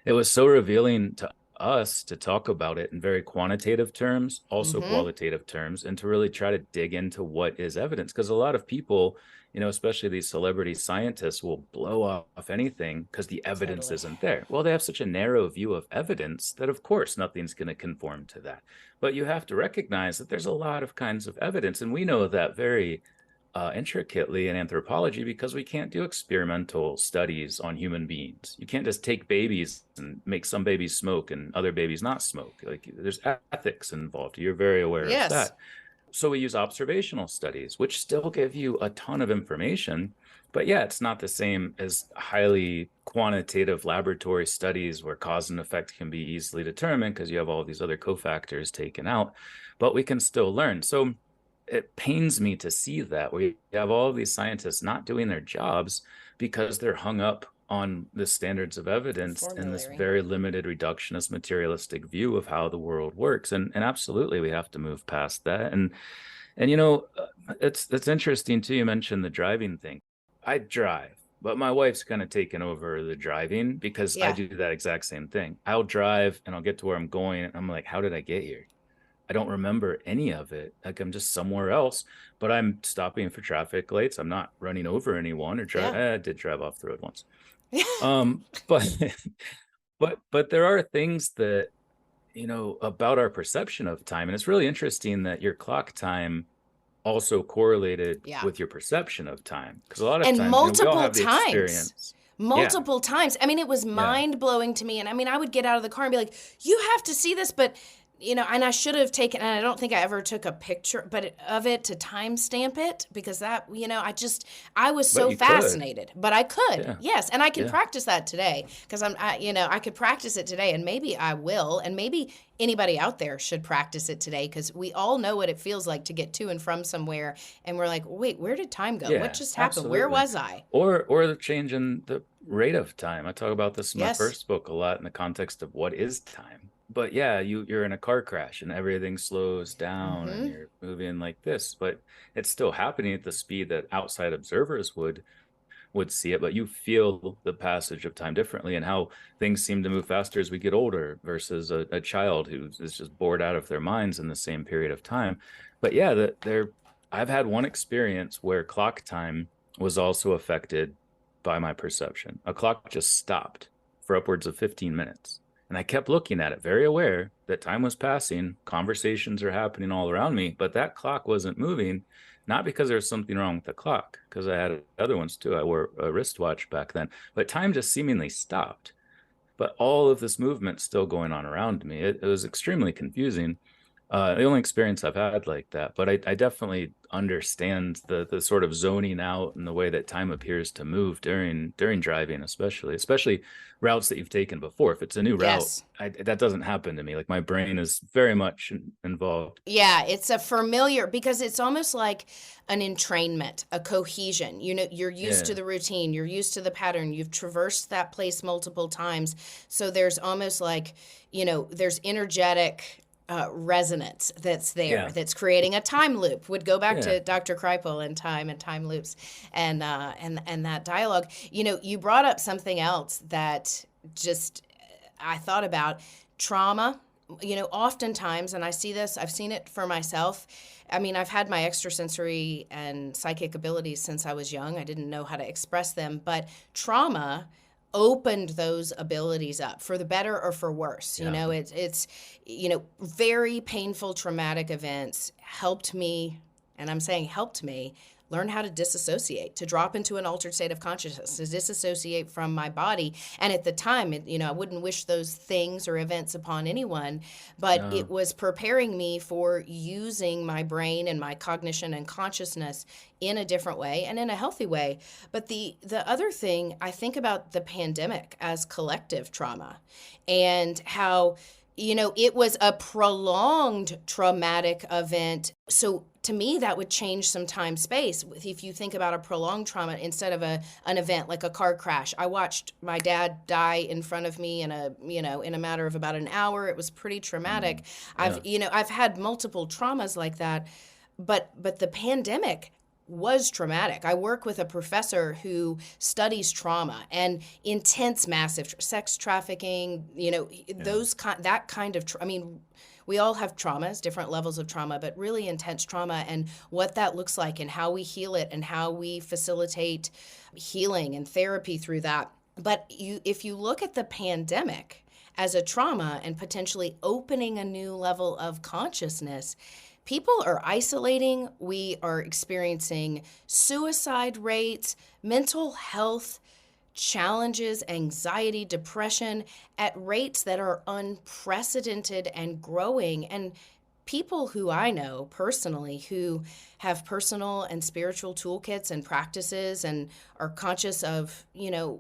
it was so revealing to us to talk about it in very quantitative terms, also qualitative terms, and to really try to dig into what is evidence. Because a lot of people, especially these celebrity scientists, will blow off anything because the evidence isn't there. Well, they have such a narrow view of evidence that, of course, nothing's going to conform to that. But you have to recognize that there's a lot of kinds of evidence, and we know that very intricately in anthropology, because we can't do experimental studies on human beings. You can't just take babies and make some babies smoke and other babies not smoke. Like, there's ethics involved. You're very aware of that. So we use observational studies, which still give you a ton of information, but it's not the same as highly quantitative laboratory studies where cause and effect can be easily determined because you have all these other cofactors taken out, but we can still learn. So it pains me to see that we have all of these scientists not doing their jobs because they're hung up on the standards of evidence and this very limited reductionist materialistic view of how the world works. And absolutely, we have to move past that. And it's interesting too. You mentioned the driving thing. I drive, but my wife's kind of taken over the driving because I do that exact same thing. I'll drive and I'll get to where I'm going. And I'm like, how did I get here? I don't remember any of it. Like, I'm just somewhere else, but I'm stopping for traffic lights. I'm not running over anyone or I did drive off the road once. But there are things that, about our perception of time. And it's really interesting that your clock time also correlated with your perception of time. Because a lot of times, we all have the experience. Multiple times. I mean, it was mind-blowing to me. And I mean, I would get out of the car and be like, you have to see this, but and I should have taken, and I don't think I ever took a picture of it to timestamp it, because that, I was so fascinated. But I could, yes, and I can practice that today, because I could practice it today, and maybe I will, and maybe anybody out there should practice it today, because we all know what it feels like to get to and from somewhere, and we're like, wait, where did time go? What just happened? Absolutely. Where was I? Or the change in the rate of time. I talk about this in my first book a lot in the context of what is time. But you're in a car crash and everything slows down and you're moving like this, but it's still happening at the speed that outside observers would see it. But you feel the passage of time differently, and how things seem to move faster as we get older versus a child who is just bored out of their minds in the same period of time. But I've had one experience where clock time was also affected by my perception. A clock just stopped for upwards of 15 minutes. And I kept looking at it, very aware that time was passing, conversations are happening all around me, but that clock wasn't moving, not because there was something wrong with the clock, because I had other ones too. I wore a wristwatch back then, but time just seemingly stopped. but all of this movement still going on around me. It was extremely confusing. The only experience I've had like that, but I definitely understand the sort of zoning out and the way that time appears to move during driving, especially routes that you've taken before. If it's a new route, Yes. that doesn't happen to me. Like my brain is very much involved. Yeah, it's a familiar, because it's almost like an entrainment, a cohesion. You know, you're used to the routine, you're used to the pattern, you've traversed that place multiple times. So there's almost like, there's energetic resonance that's there, that's creating a time loop. Would go back to Dr. Kreipel and time loops and that dialogue. You brought up something else that just I thought about, trauma. Oftentimes, and I see this, I've seen it for myself. I mean, I've had my extrasensory and psychic abilities since I was young. I didn't know how to express them, but trauma opened those abilities up, for the better or for worse. It's very painful, traumatic events helped me, and I'm saying helped me, learn how to disassociate, to drop into an altered state of consciousness, to disassociate from my body. And at the time, I wouldn't wish those things or events upon anyone, but it was preparing me for using my brain and my cognition and consciousness in a different way and in a healthy way. But the other thing, I think about the pandemic as collective trauma, and how it was a prolonged traumatic event. So to me, that would change some time space. If you think about a prolonged trauma instead of an event like a car crash. I watched my dad die in front of me in a matter of about an hour. It was pretty traumatic. I've had multiple traumas like that, but the pandemic was traumatic. I work with a professor who studies trauma and intense, massive sex trafficking, that kind of, we all have traumas, different levels of trauma, but really intense trauma, and what that looks like and how we heal it and how we facilitate healing and therapy through that. But if you look at the pandemic as a trauma and potentially opening a new level of consciousness, people are isolating. We are experiencing suicide rates, mental health challenges, anxiety, depression at rates that are unprecedented and growing. And people who I know personally who have personal and spiritual toolkits and practices and are conscious of,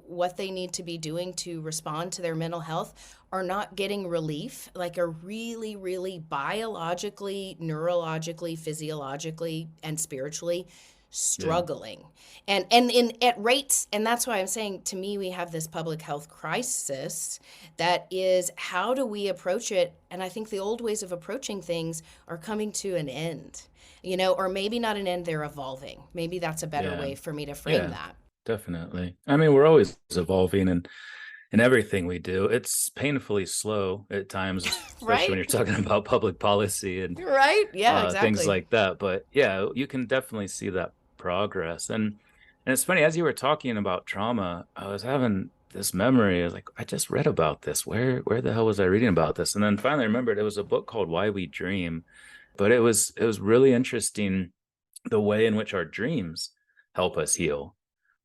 what they need to be doing to respond to their mental health are not getting relief, like are really, really biologically, neurologically, physiologically, and spiritually struggling. And at rates, and that's why I'm saying, to me, we have this public health crisis that is, how do we approach it? And I think the old ways of approaching things are coming to an end, or maybe not an end, they're evolving. Maybe that's a better way for me to frame that. Definitely. I mean, we're always evolving, and in everything we do, it's painfully slow at times, especially when you're talking about public policy and exactly. things like that. But yeah, you can definitely see that progress. And it's funny, as you were talking about trauma, I was having this memory. I was like, I just read about this. Where the hell was I reading about this? And then finally remembered it was a book called Why We Dream. But it was really interesting, the way in which our dreams help us heal.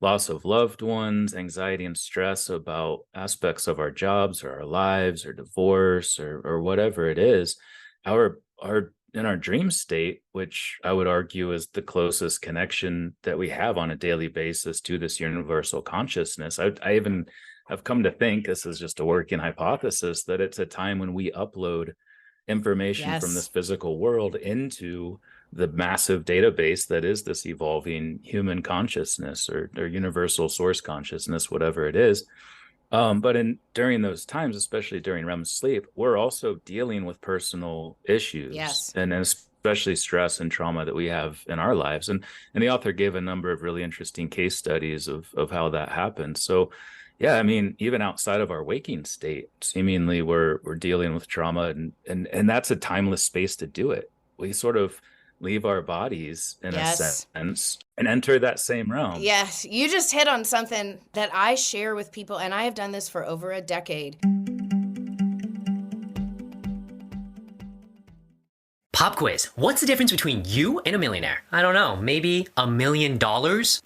Loss of loved ones, anxiety and stress about aspects of our jobs or our lives or divorce or whatever it is. In our dream state, which I would argue is the closest connection that we have on a daily basis to this universal consciousness. I even have come to think, this is just a working hypothesis, that it's a time when we upload information from this physical world into the massive database that is this evolving human consciousness or universal source consciousness, whatever it is. But during those times, especially during REM sleep, we're also dealing with personal issues, and especially stress and trauma that we have in our lives. And the author gave a number of really interesting case studies of how that happened. So, yeah, I mean, even outside of our waking state, seemingly we're dealing with trauma, and that's a timeless space to do it. We sort of leave our bodies in a sense and enter that same realm. Yes, you just hit on something that I share with people, and I have done this for over a decade. Pop quiz. What's the difference between you and a millionaire? I don't know, maybe $1 million?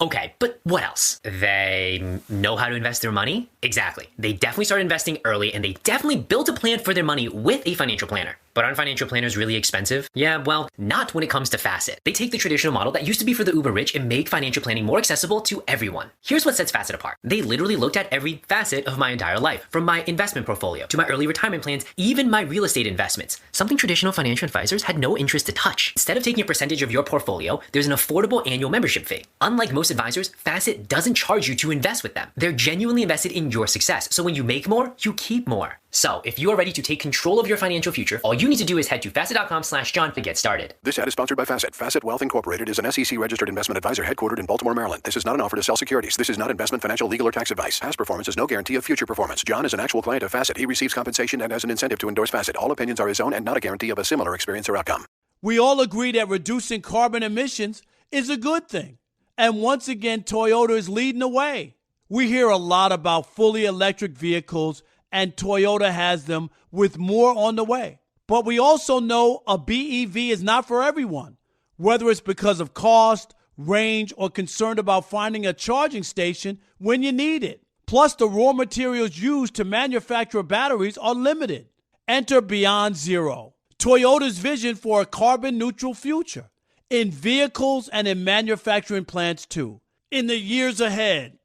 Okay, but what else? They know how to invest their money? Exactly. They definitely started investing early, and they definitely built a plan for their money with a financial planner. But aren't financial planners really expensive? Yeah, well, not when it comes to Facet. They take the traditional model that used to be for the uber rich and make financial planning more accessible to everyone. Here's what sets Facet apart. They literally looked at every facet of my entire life, from my investment portfolio to my early retirement plans, even my real estate investments, something traditional financial advisors had no interest to touch. Instead of taking a percentage of your portfolio, there's an affordable annual membership fee. Unlike most advisors, Facet doesn't charge you to invest with them. They're genuinely invested in your success, so when you make more, you keep more. So, if you are ready to take control of your financial future, all you need to do is head to facet.com/John to get started. This ad is sponsored by Facet. Facet Wealth Incorporated is an SEC-registered investment advisor headquartered in Baltimore, Maryland. This is not an offer to sell securities. This is not investment, financial, legal, or tax advice. Past performance is no guarantee of future performance. John is an actual client of Facet. He receives compensation and has an incentive to endorse Facet. All opinions are his own and not a guarantee of a similar experience or outcome. We all agree that reducing carbon emissions is a good thing. And once again, Toyota is leading the way. We hear a lot about fully electric vehicles, and Toyota has them, with more on the way. But we also know a BEV is not for everyone, whether it's because of cost, range, or concerned about finding a charging station when you need it. Plus, the raw materials used to manufacture batteries are limited. Enter Beyond Zero, Toyota's vision for a carbon-neutral future, in vehicles and in manufacturing plants too. In the years ahead,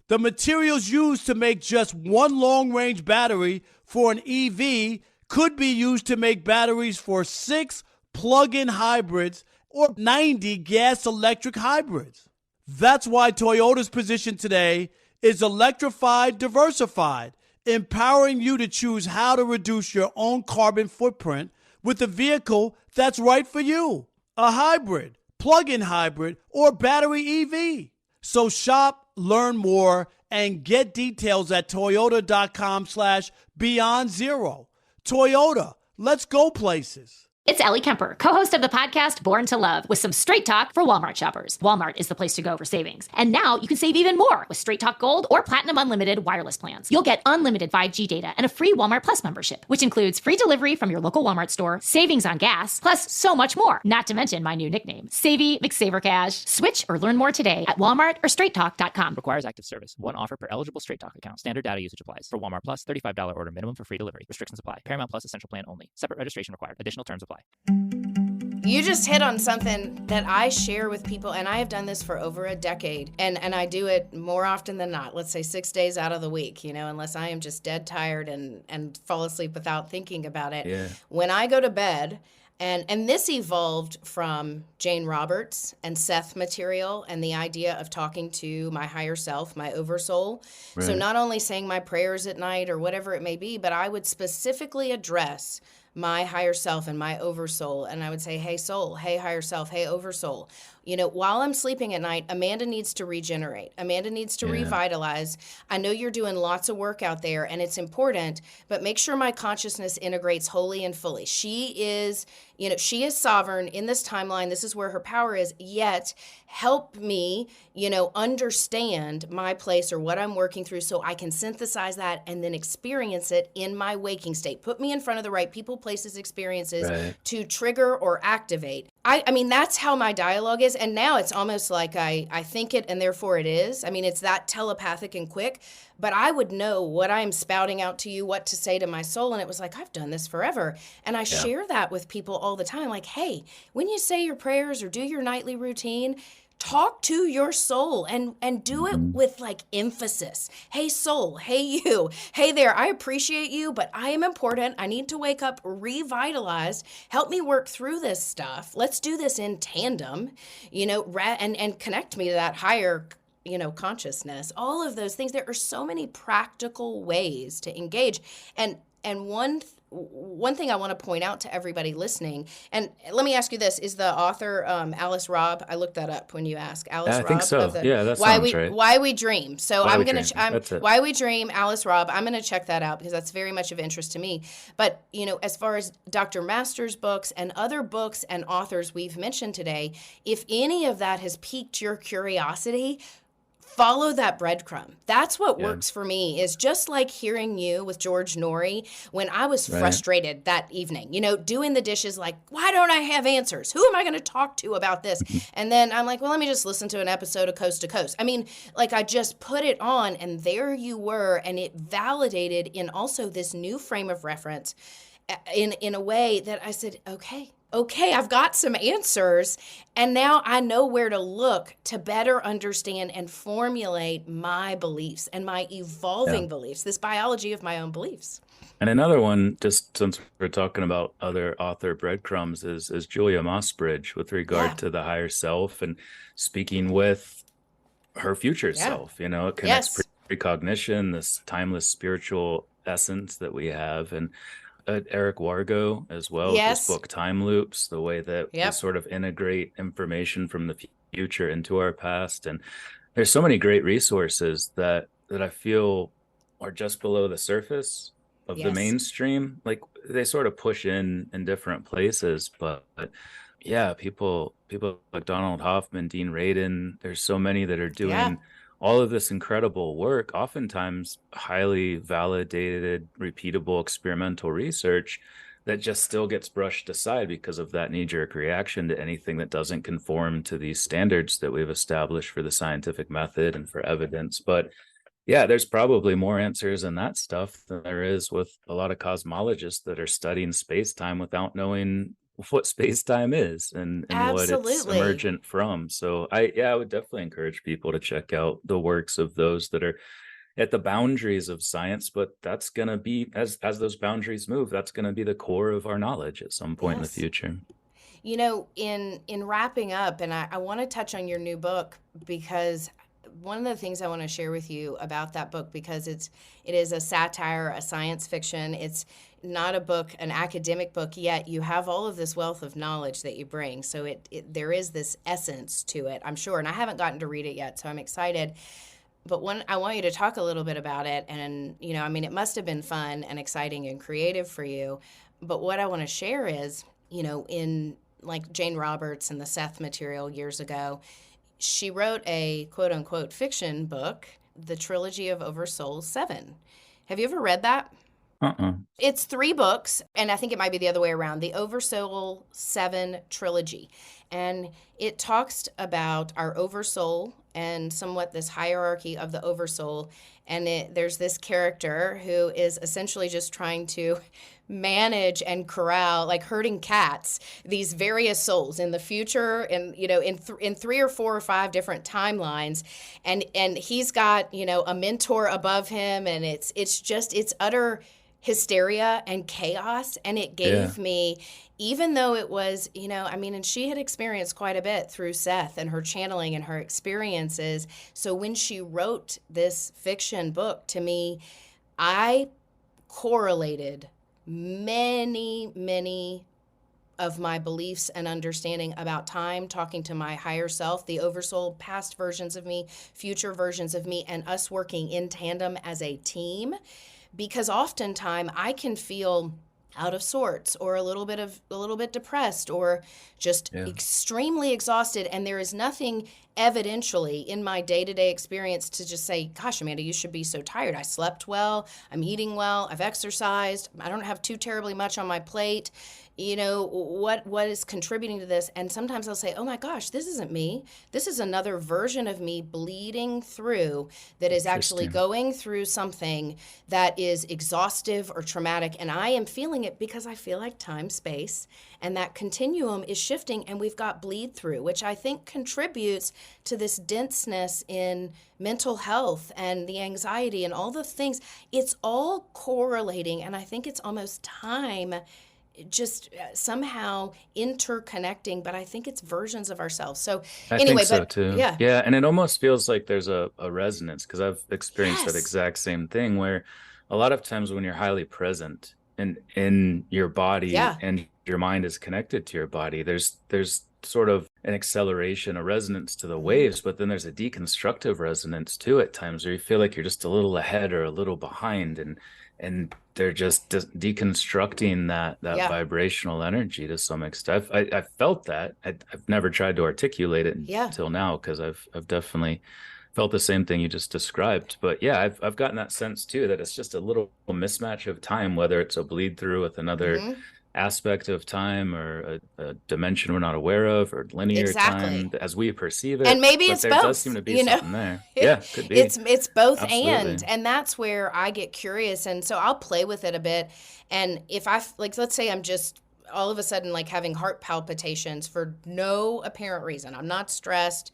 the materials used to make just one long-range battery for an EV could be used to make batteries for 6 plug-in hybrids or 90 gas-electric hybrids. That's why Toyota's position today is electrified, diversified, empowering you to choose how to reduce your own carbon footprint with a vehicle that's right for you, a hybrid, plug-in hybrid, or battery EV. So shop, learn more, and get details at toyota.com/Beyond Zero. Toyota, let's go places. It's Ellie Kemper, co-host of the podcast Born to Love, with some straight talk for Walmart shoppers. Walmart is the place to go for savings. And now you can save even more with Straight Talk Gold or Platinum Unlimited wireless plans. You'll get unlimited 5G data and a free Walmart Plus membership, which includes free delivery from your local Walmart store, savings on gas, plus so much more. Not to mention my new nickname, Savvy McSavercash. Switch or learn more today at Walmart or StraightTalk.com. Requires active service. One offer per eligible Straight Talk account. Standard data usage applies. For Walmart Plus, $35 order minimum for free delivery. Restrictions apply. Paramount Plus Essential Plan only. Separate registration required. Additional terms apply. You just hit on something that I share with people, and I have done this for over a decade, and I do it more often than not, let's say 6 days out of the week, unless I am just dead tired and fall asleep without thinking about it. Yeah. When I go to bed, and this evolved from Jane Roberts and Seth material and the idea of talking to my higher self, my oversoul. Right. So not only saying my prayers at night or whatever it may be, but I would specifically address my higher self and my oversoul. And I would say, hey, soul, hey, higher self, hey, oversoul. While I'm sleeping at night, Amanda needs to regenerate. Amanda needs to revitalize. I know you're doing lots of work out there, and it's important, but make sure my consciousness integrates wholly and fully. She is sovereign in this timeline. This is where her power is, yet help me, understand my place or what I'm working through so I can synthesize that and then experience it in my waking state. Put me in front of the right people, places, experiences to trigger or activate. I mean, that's how my dialogue is. And now it's almost like I think it and therefore it is. I mean, it's that telepathic and quick, but I would know what I'm spouting out to you, what to say to my soul. And it was like, I've done this forever. And I share that with people all the time. Like, hey, when you say your prayers or do your nightly routine, talk to your soul and do it with emphasis. Hey, soul. Hey, you. Hey there. I appreciate you, but I am important. I need to wake up revitalized. Help me work through this stuff. Let's do this in tandem, and connect me to that higher consciousness. All of those things. There are so many practical ways to engage. And one thing I want to point out to everybody listening, and let me ask you this: is the author Alice Robb? I looked that up when you asked Alice Robb. I think so. That sounds right. Why We Dream. So Why We Dream, Alice Robb. I'm gonna check that out because that's very much of interest to me. But as far as Dr. Masters' books and other books and authors we've mentioned today, if any of that has piqued your curiosity, follow that breadcrumb. That's what works for me, is just like hearing you with George Norrie when I was frustrated that evening, doing the dishes, like, why don't I have answers? Who am I going to talk to about this? And then I'm like, well, let me just listen to an episode of Coast to Coast. I mean, like, I just put it on and there you were, and it validated in also this new frame of reference in a way that I said, okay, I've got some answers, and now I know where to look to better understand and formulate my beliefs and my evolving beliefs, this biology of my own beliefs. And another one, just since we're talking about other author breadcrumbs, is Julia Mossbridge with regard to the higher self and speaking with her future self. It connects precognition, this timeless spiritual essence that we have, and Eric Wargo as well. This book, Time Loops, the way that we sort of integrate information from the future into our past. And there's so many great resources that I feel are just below the surface of the mainstream. Like, they sort of push in different places, but people like Donald Hoffman, Dean Radin, there's so many that are doing all of this incredible work, oftentimes highly validated, repeatable experimental research that just still gets brushed aside because of that knee-jerk reaction to anything that doesn't conform to these standards that we've established for the scientific method and for evidence. But there's probably more answers in that stuff than there is with a lot of cosmologists that are studying space-time without knowing what space-time is and what it's emergent from. So I would definitely encourage people to check out the works of those that are at the boundaries of science, but that's going to be, as those boundaries move, that's going to be the core of our knowledge at some point in the future. In wrapping up, and I want to touch on your new book, because one of the things I want to share with you about that book, because it is a satire, a science fiction. It's not a book, an academic book, yet you have all of this wealth of knowledge that you bring. So there is this essence to it, I'm sure. And I haven't gotten to read it yet, so I'm excited. But I want you to talk a little bit about it. And, it must have been fun and exciting and creative for you. But what I want to share is, in like Jane Roberts and the Seth material years ago, she wrote a quote-unquote fiction book, The Trilogy of Oversoul 7. Have you ever read that? It's 3 books, and I think it might be the other way around, the Oversoul 7 trilogy. And it talks about our oversoul and somewhat this hierarchy of the oversoul. And there's this character who is essentially just trying to manage and corral, like herding cats, these various souls in the future, and in 3 or 4 or 5 different timelines, and he's got a mentor above him, and it's utter hysteria and chaos. And it gave me, even though it was, and she had experienced quite a bit through Seth and her channeling and her experiences. So when she wrote this fiction book, to me, I correlated many of my beliefs and understanding about time, talking to my higher self, the oversoul, past versions of me, future versions of me, and us working in tandem as a team. Because oftentimes I can feel out of sorts, or a little bit depressed, or just extremely exhausted, and there is nothing evidentially in my day-to-day experience to just say, gosh, Amanda, you should be so tired. I slept well, I'm eating well, I've exercised, I don't have too terribly much on my plate. What is contributing to this? And sometimes I'll say, oh my gosh, this isn't me. This is another version of me bleeding through that is actually going through something that is exhaustive or traumatic. And I am feeling it because I feel like time, space, and that continuum is shifting, and we've got bleed through, which I think contributes to this denseness in mental health and the anxiety and all the things. It's all correlating, and I think it's almost time just somehow interconnecting, but I think it's versions of ourselves. So anyway, I think so too. Yeah. And it almost feels like there's a resonance, because I've experienced that exact same thing, where a lot of times when you're highly present and in your body and your mind is connected to your body, there's sort of an acceleration, a resonance to the waves, but then there's a deconstructive resonance too at times, where you feel like you're just a little ahead or a little behind, and they're just deconstructing that vibrational energy to some extent. I felt that. I've never tried to articulate it until now, because I've definitely felt the same thing you just described. But yeah, I've gotten that sense too, that it's just a little mismatch of time, whether it's a bleed through with another aspect of time or a dimension we're not aware of, or linear time as we perceive it. And maybe but it's there both. does seem to be something there. Yeah, could be. It's both. Absolutely. And that's where I get curious, and so I'll play with it a bit. And if I like, let's say I'm just all of a sudden like having heart palpitations for no apparent reason. I'm not stressed.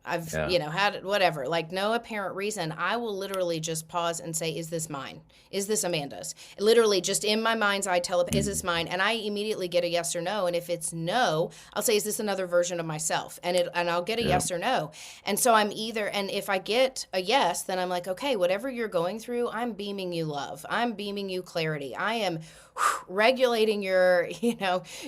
I've, had whatever, like no apparent reason. I will literally just pause and say, is this mine? Is this Amanda's? Literally just in my mind's eye, is this mine? And I immediately get a yes or no. And if it's no, I'll say, is this another version of myself? And I'll get a yes or no. And so I'm either, and if I get a yes, then I'm like, okay, whatever you're going through, I'm beaming you love. I'm beaming you clarity. I am regulating your,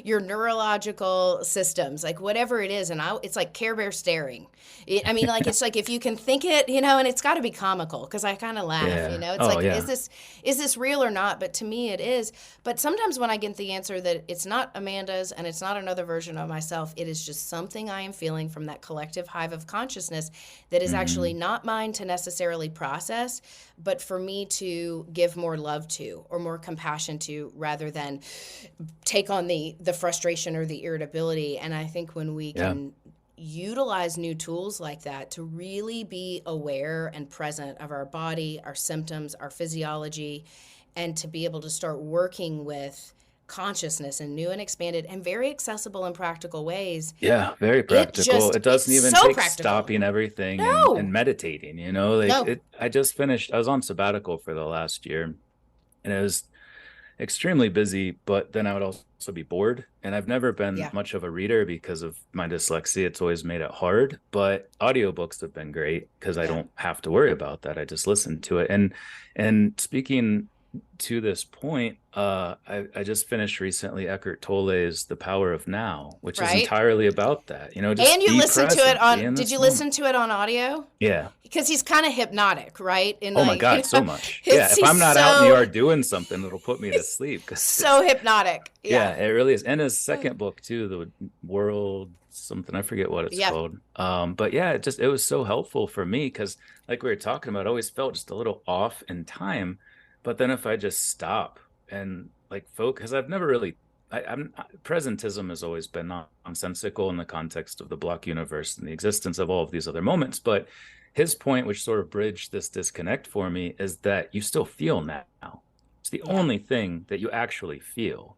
your neurological systems, like whatever it is. And it's like Care Bear staring. It's like if you can think it, and it's got to be comical because I kind of laugh, it's is this real or not? But to me it is. But sometimes when I get the answer that it's not Amanda's and it's not another version of myself, it is just something I am feeling from that collective hive of consciousness that is actually not mine to necessarily process, but for me to give more love to or more compassion to, rather than take on the frustration or the irritability. And I think when we can utilize new tools like that to really be aware and present of our body, our symptoms, our physiology, and to be able to start working with consciousness in new and expanded and very accessible and practical ways. Yeah, very practical. It doesn't even take stopping everything and meditating, I just finished, I was on sabbatical for the last year, and it was extremely busy, but then I would also be bored. And I've never been much of a reader because of my dyslexia. It's always made it hard, but audiobooks have been great because I don't have to worry about that. I just listen to it. And speaking to this point, I just finished recently Eckhart Tolle's The Power of Now, which is entirely about that. Just and you listen to it on, did you listen to it on audio? Yeah. Because he's kind of hypnotic, right? My God, so much. Yeah, if I'm not out in the yard doing something, it'll put me to sleep. So hypnotic. Yeah, it really is. And his second book too, The World something, I forget what it's called. But yeah, it was so helpful for me because like we were talking about, I always felt just a little off in time. But then if I just stop and like focus, I've never really, presentism has always been nonsensical in the context of the block universe and the existence of all of these other moments. But his point, which sort of bridged this disconnect for me, is that you still feel now. It's the only thing that you actually feel.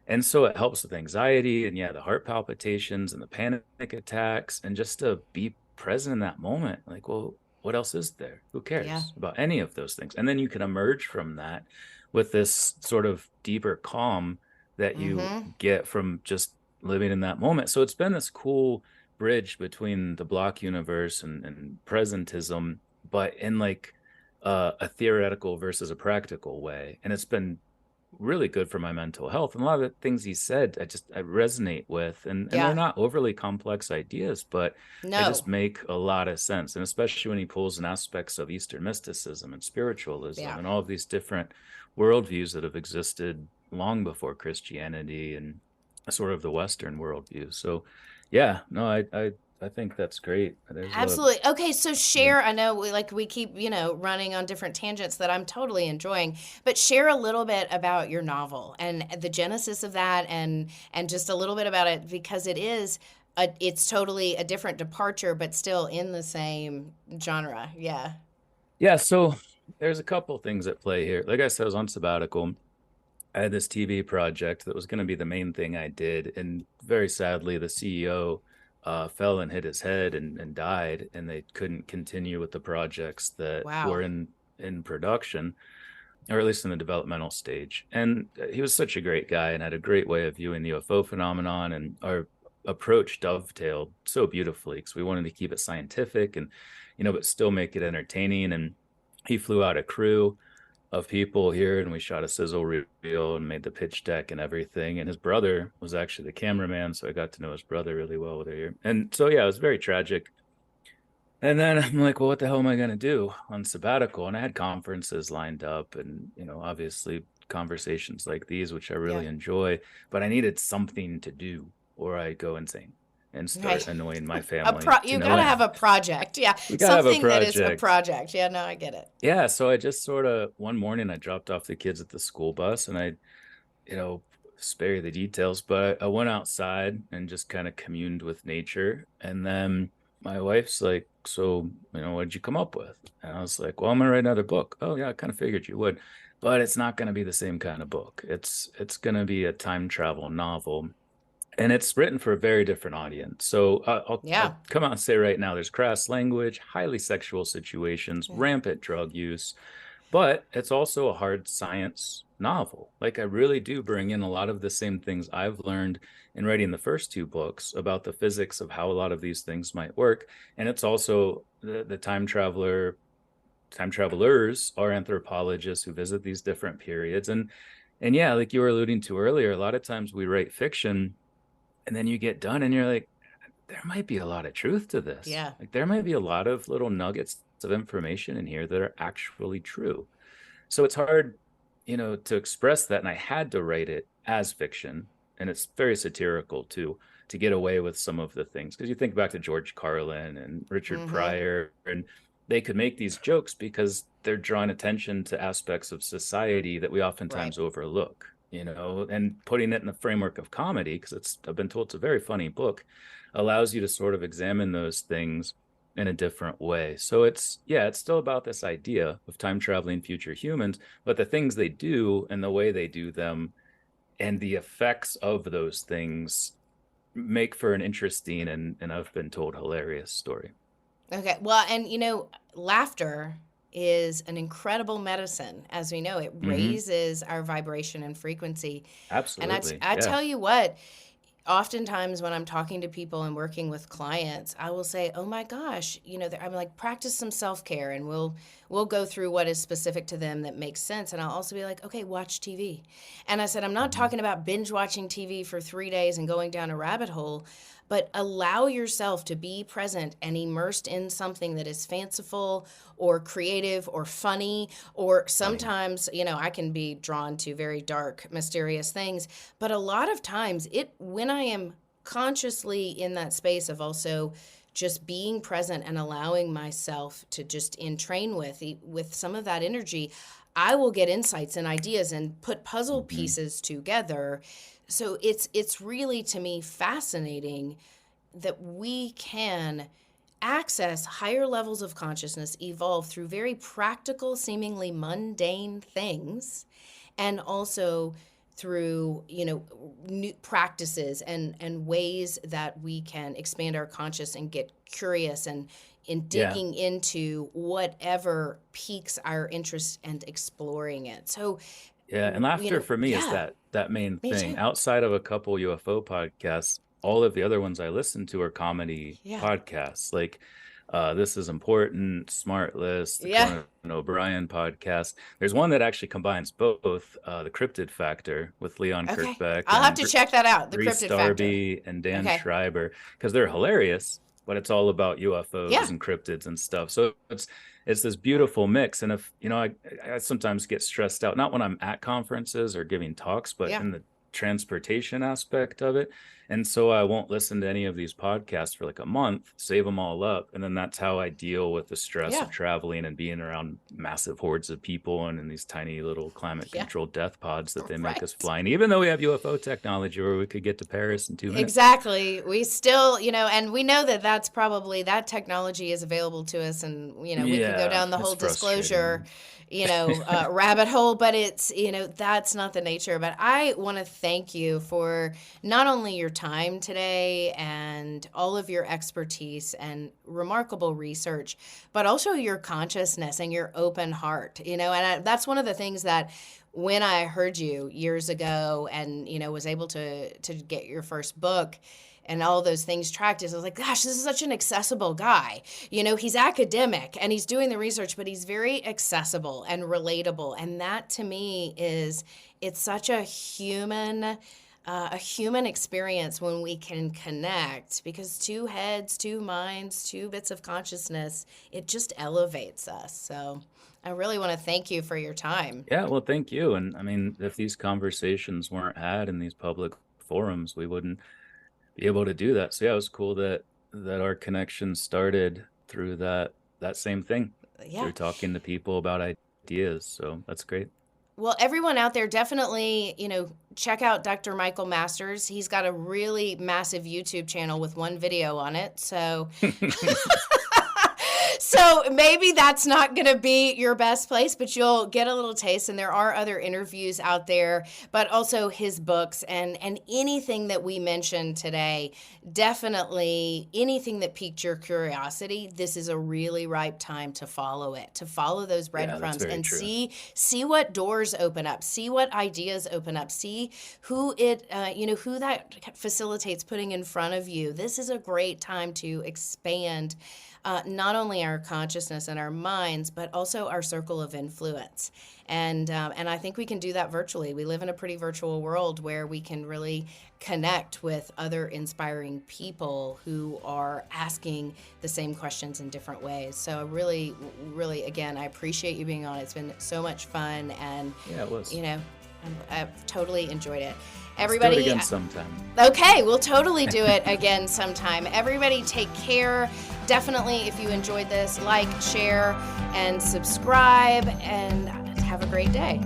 And so it helps with anxiety and the heart palpitations and the panic attacks, and just to be present in that moment. Like, well, what else is there? Who cares about any of those things? And then you can emerge from that with this sort of deeper calm that you get from just living in that moment. So it's been this cool bridge between the block universe and presentism, but in like a theoretical versus a practical way. And it's been really good for my mental health. And a lot of the things he said, I resonate with, and they're not overly complex ideas, but they just make a lot of sense. And especially when he pulls in aspects of Eastern mysticism and spiritualism and all of these different worldviews that have existed long before Christianity and sort of the Western worldview. So I think that's great. Absolutely. Okay, so share, I know we keep, running on different tangents that I'm totally enjoying, but share a little bit about your novel and the genesis of that and just a little bit about it, because it's totally a different departure, but still in the same genre. Yeah. Yeah, so there's a couple things at play here. Like I said, I was on sabbatical. I had this TV project that was going to be the main thing I did. And very sadly, the CEO fell and hit his head and died, and they couldn't continue with the projects that were in production, or at least in the developmental stage. And he was such a great guy and had a great way of viewing the UFO phenomenon, and our approach dovetailed so beautifully because we wanted to keep it scientific and, but still make it entertaining. And he flew out a crew of people here, and we shot a sizzle reel and made the pitch deck and everything. And his brother was actually the cameraman, so I got to know his brother really well with a year. And so it was very tragic. And then I'm like, well, what the hell am I going to do on sabbatical? And I had conferences lined up, and obviously conversations like these, which I really enjoy, but I needed something to do or I go insane. and start annoying my You family. gotta have a project. Yeah. We gotta have a Something that is a project. project. Yeah, no, I get it. Yeah, so I just sort of one morning I dropped off the kids at the school bus, and I, you know, spare you the details, but I went outside and just kind of communed with nature. And then my wife's like, "So, what did you come up with?" And I was like, "Well, I'm gonna write another book." "Oh yeah, I kind of figured you would, but it's not gonna be the same kind of book. It's gonna be a time travel novel, and it's written for a very different audience. So I'll come out and say right now, there's crass language, highly sexual situations, rampant drug use, but it's also a hard science novel. Like, I really do bring in a lot of the same things I've learned in writing the first two books about the physics of how a lot of these things might work. And it's also the time travelers are anthropologists who visit these different periods. And yeah, like you were alluding to earlier, a lot of times we write fiction and then you get done and you're like, there might be a lot of truth to this. Yeah. Like, there might be a lot of little nuggets of information in here that are actually true. So it's hard, to express that. And I had to write it as fiction. And it's very satirical too, to get away with some of the things. Because you think back to George Carlin and Richard Pryor, and they could make these jokes because they're drawing attention to aspects of society that we oftentimes overlook, and putting it in the framework of comedy, because I've been told it's a very funny book, allows you to sort of examine those things in a different way. So it's still about this idea of time traveling future humans, but the things they do and the way they do them and the effects of those things make for an interesting and I've been told hilarious story. Okay. Well, and laughter is an incredible medicine. As we know, it raises our vibration and frequency. Absolutely. And I tell you what, oftentimes when I'm talking to people and working with clients, I will say, "Oh my gosh," I'm like, practice some self-care, and we'll go through what is specific to them that makes sense. And I'll also be like, "Okay, watch TV." And I said, I'm not talking about binge watching TV for 3 days and going down a rabbit hole, but allow yourself to be present and immersed in something that is fanciful or creative or funny, or sometimes, I can be drawn to very dark, mysterious things. But a lot of times when I am consciously in that space of also just being present and allowing myself to just entrain with some of that energy, I will get insights and ideas and put puzzle pieces together. So it's really, to me, fascinating that we can access higher levels of consciousness, evolve through very practical, seemingly mundane things, and also through, new practices and ways that we can expand our conscious and get curious and in digging into whatever piques our interest and exploring it. So and laughter for me is that main thing. Outside of a couple UFO podcasts, all of the other ones I listen to are comedy podcasts, like This Is Important, Smart List, the Conan O'Brien podcast. There's one that actually combines both, the Cryptid Factor with Leon Kirkbeck. I'll have to check that out, the Reese Cryptid Darby Factor. and Dan Schreiber, because they're hilarious, but it's all about UFOs and cryptids and stuff. So it's this beautiful mix. And if I sometimes get stressed out, not when I'm at conferences or giving talks, but in the transportation aspect of it. And so I won't listen to any of these podcasts for like a month, save them all up. And then that's how I deal with the stress of traveling and being around massive hordes of people and in these tiny little climate controlled death pods that they make us fly in, even though we have UFO technology where we could get to Paris in 2 minutes. Exactly. We still, and we know that that technology is available to us, and, we can go down the whole disclosure, rabbit hole, but it's, that's not the nature. But I want to thank you for not only your time today and all of your expertise and remarkable research, but also your consciousness and your open heart, and that's one of the things that when I heard you years ago and, was able to get your first book and all those things tracked, I was like, gosh, this is such an accessible guy. He's academic and he's doing the research, but he's very accessible and relatable. And that to me it's such a human experience when we can connect, because two heads, two minds, two bits of consciousness, it just elevates us. So I really want to thank you for your time. Yeah, well, thank you. And I mean, if these conversations weren't had in these public forums, we wouldn't be able to do that. So yeah, it was cool that our connection started through that same thing, through talking to people about ideas. So that's great. Well, everyone out there, definitely, check out Dr. Michael Masters. He's got a really massive YouTube channel with one video on it. So So maybe that's not going to be your best place, but you'll get a little taste. And there are other interviews out there, but also his books and anything that we mentioned today. Definitely anything that piqued your curiosity, this is a really ripe time to follow it, to follow those breadcrumbs and see what doors open up, see what ideas open up, see who who that facilitates putting in front of you. This is a great time to expand not only our consciousness and our minds, but also our circle of influence. And I think we can do that virtually. We live in a pretty virtual world where we can really connect with other inspiring people who are asking the same questions in different ways. So really, really, again, I appreciate you being on. It's been so much fun, and yeah, it was. I've totally enjoyed it. Everybody, let's do it again sometime. Okay, we'll totally do it again sometime. Everybody take care. Definitely, if you enjoyed this, like, share, and subscribe, and have a great day.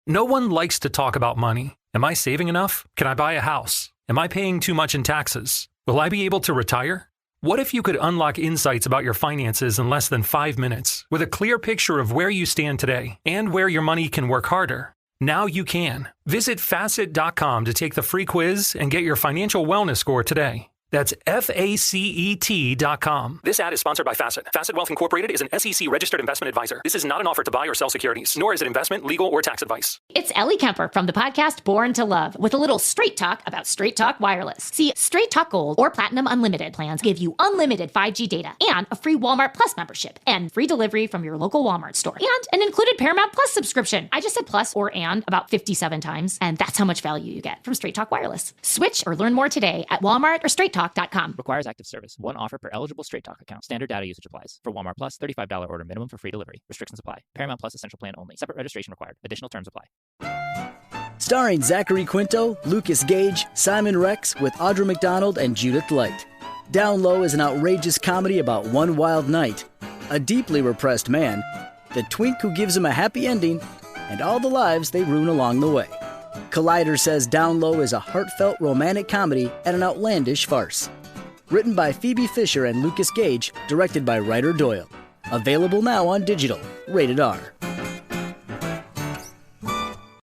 No one likes to talk about money. Am I saving enough? Can I buy a house? Am I paying too much in taxes? Will I be able to retire? What if you could unlock insights about your finances in less than 5 minutes with a clear picture of where you stand today and where your money can work harder? Now you can. Visit Facet.com to take the free quiz and get your financial wellness score today. That's FACET.com. This ad is sponsored by Facet. Facet Wealth Incorporated is an SEC registered investment advisor. This is not an offer to buy or sell securities, nor is it investment, legal, or tax advice. It's Ellie Kemper from the podcast Born to Love with a little straight talk about Straight Talk Wireless. See, Straight Talk Gold or Platinum Unlimited plans give you unlimited 5G data and a free Walmart Plus membership and free delivery from your local Walmart store and an included Paramount Plus subscription. I just said plus or and about 57 times, and that's how much value you get from Straight Talk Wireless. Switch or learn more today at Walmart or StraightTalk.com. Requires active service. One offer per eligible Straight Talk account. Standard data usage applies. For Walmart Plus, $35 order minimum for free delivery. Restrictions apply. Paramount Plus essential plan only. Separate registration required. Additional terms apply. Starring Zachary Quinto, Lucas Gage, Simon Rex, with Audra McDonald and Judith Light. Down Low is an outrageous comedy about one wild night, a deeply repressed man, the twink who gives him a happy ending, and all the lives they ruin along the way. Collider says Down Low is a heartfelt romantic comedy and an outlandish farce. Written by Phoebe Fisher and Lucas Gage, directed by Ryder Doyle. Available now on digital. Rated R.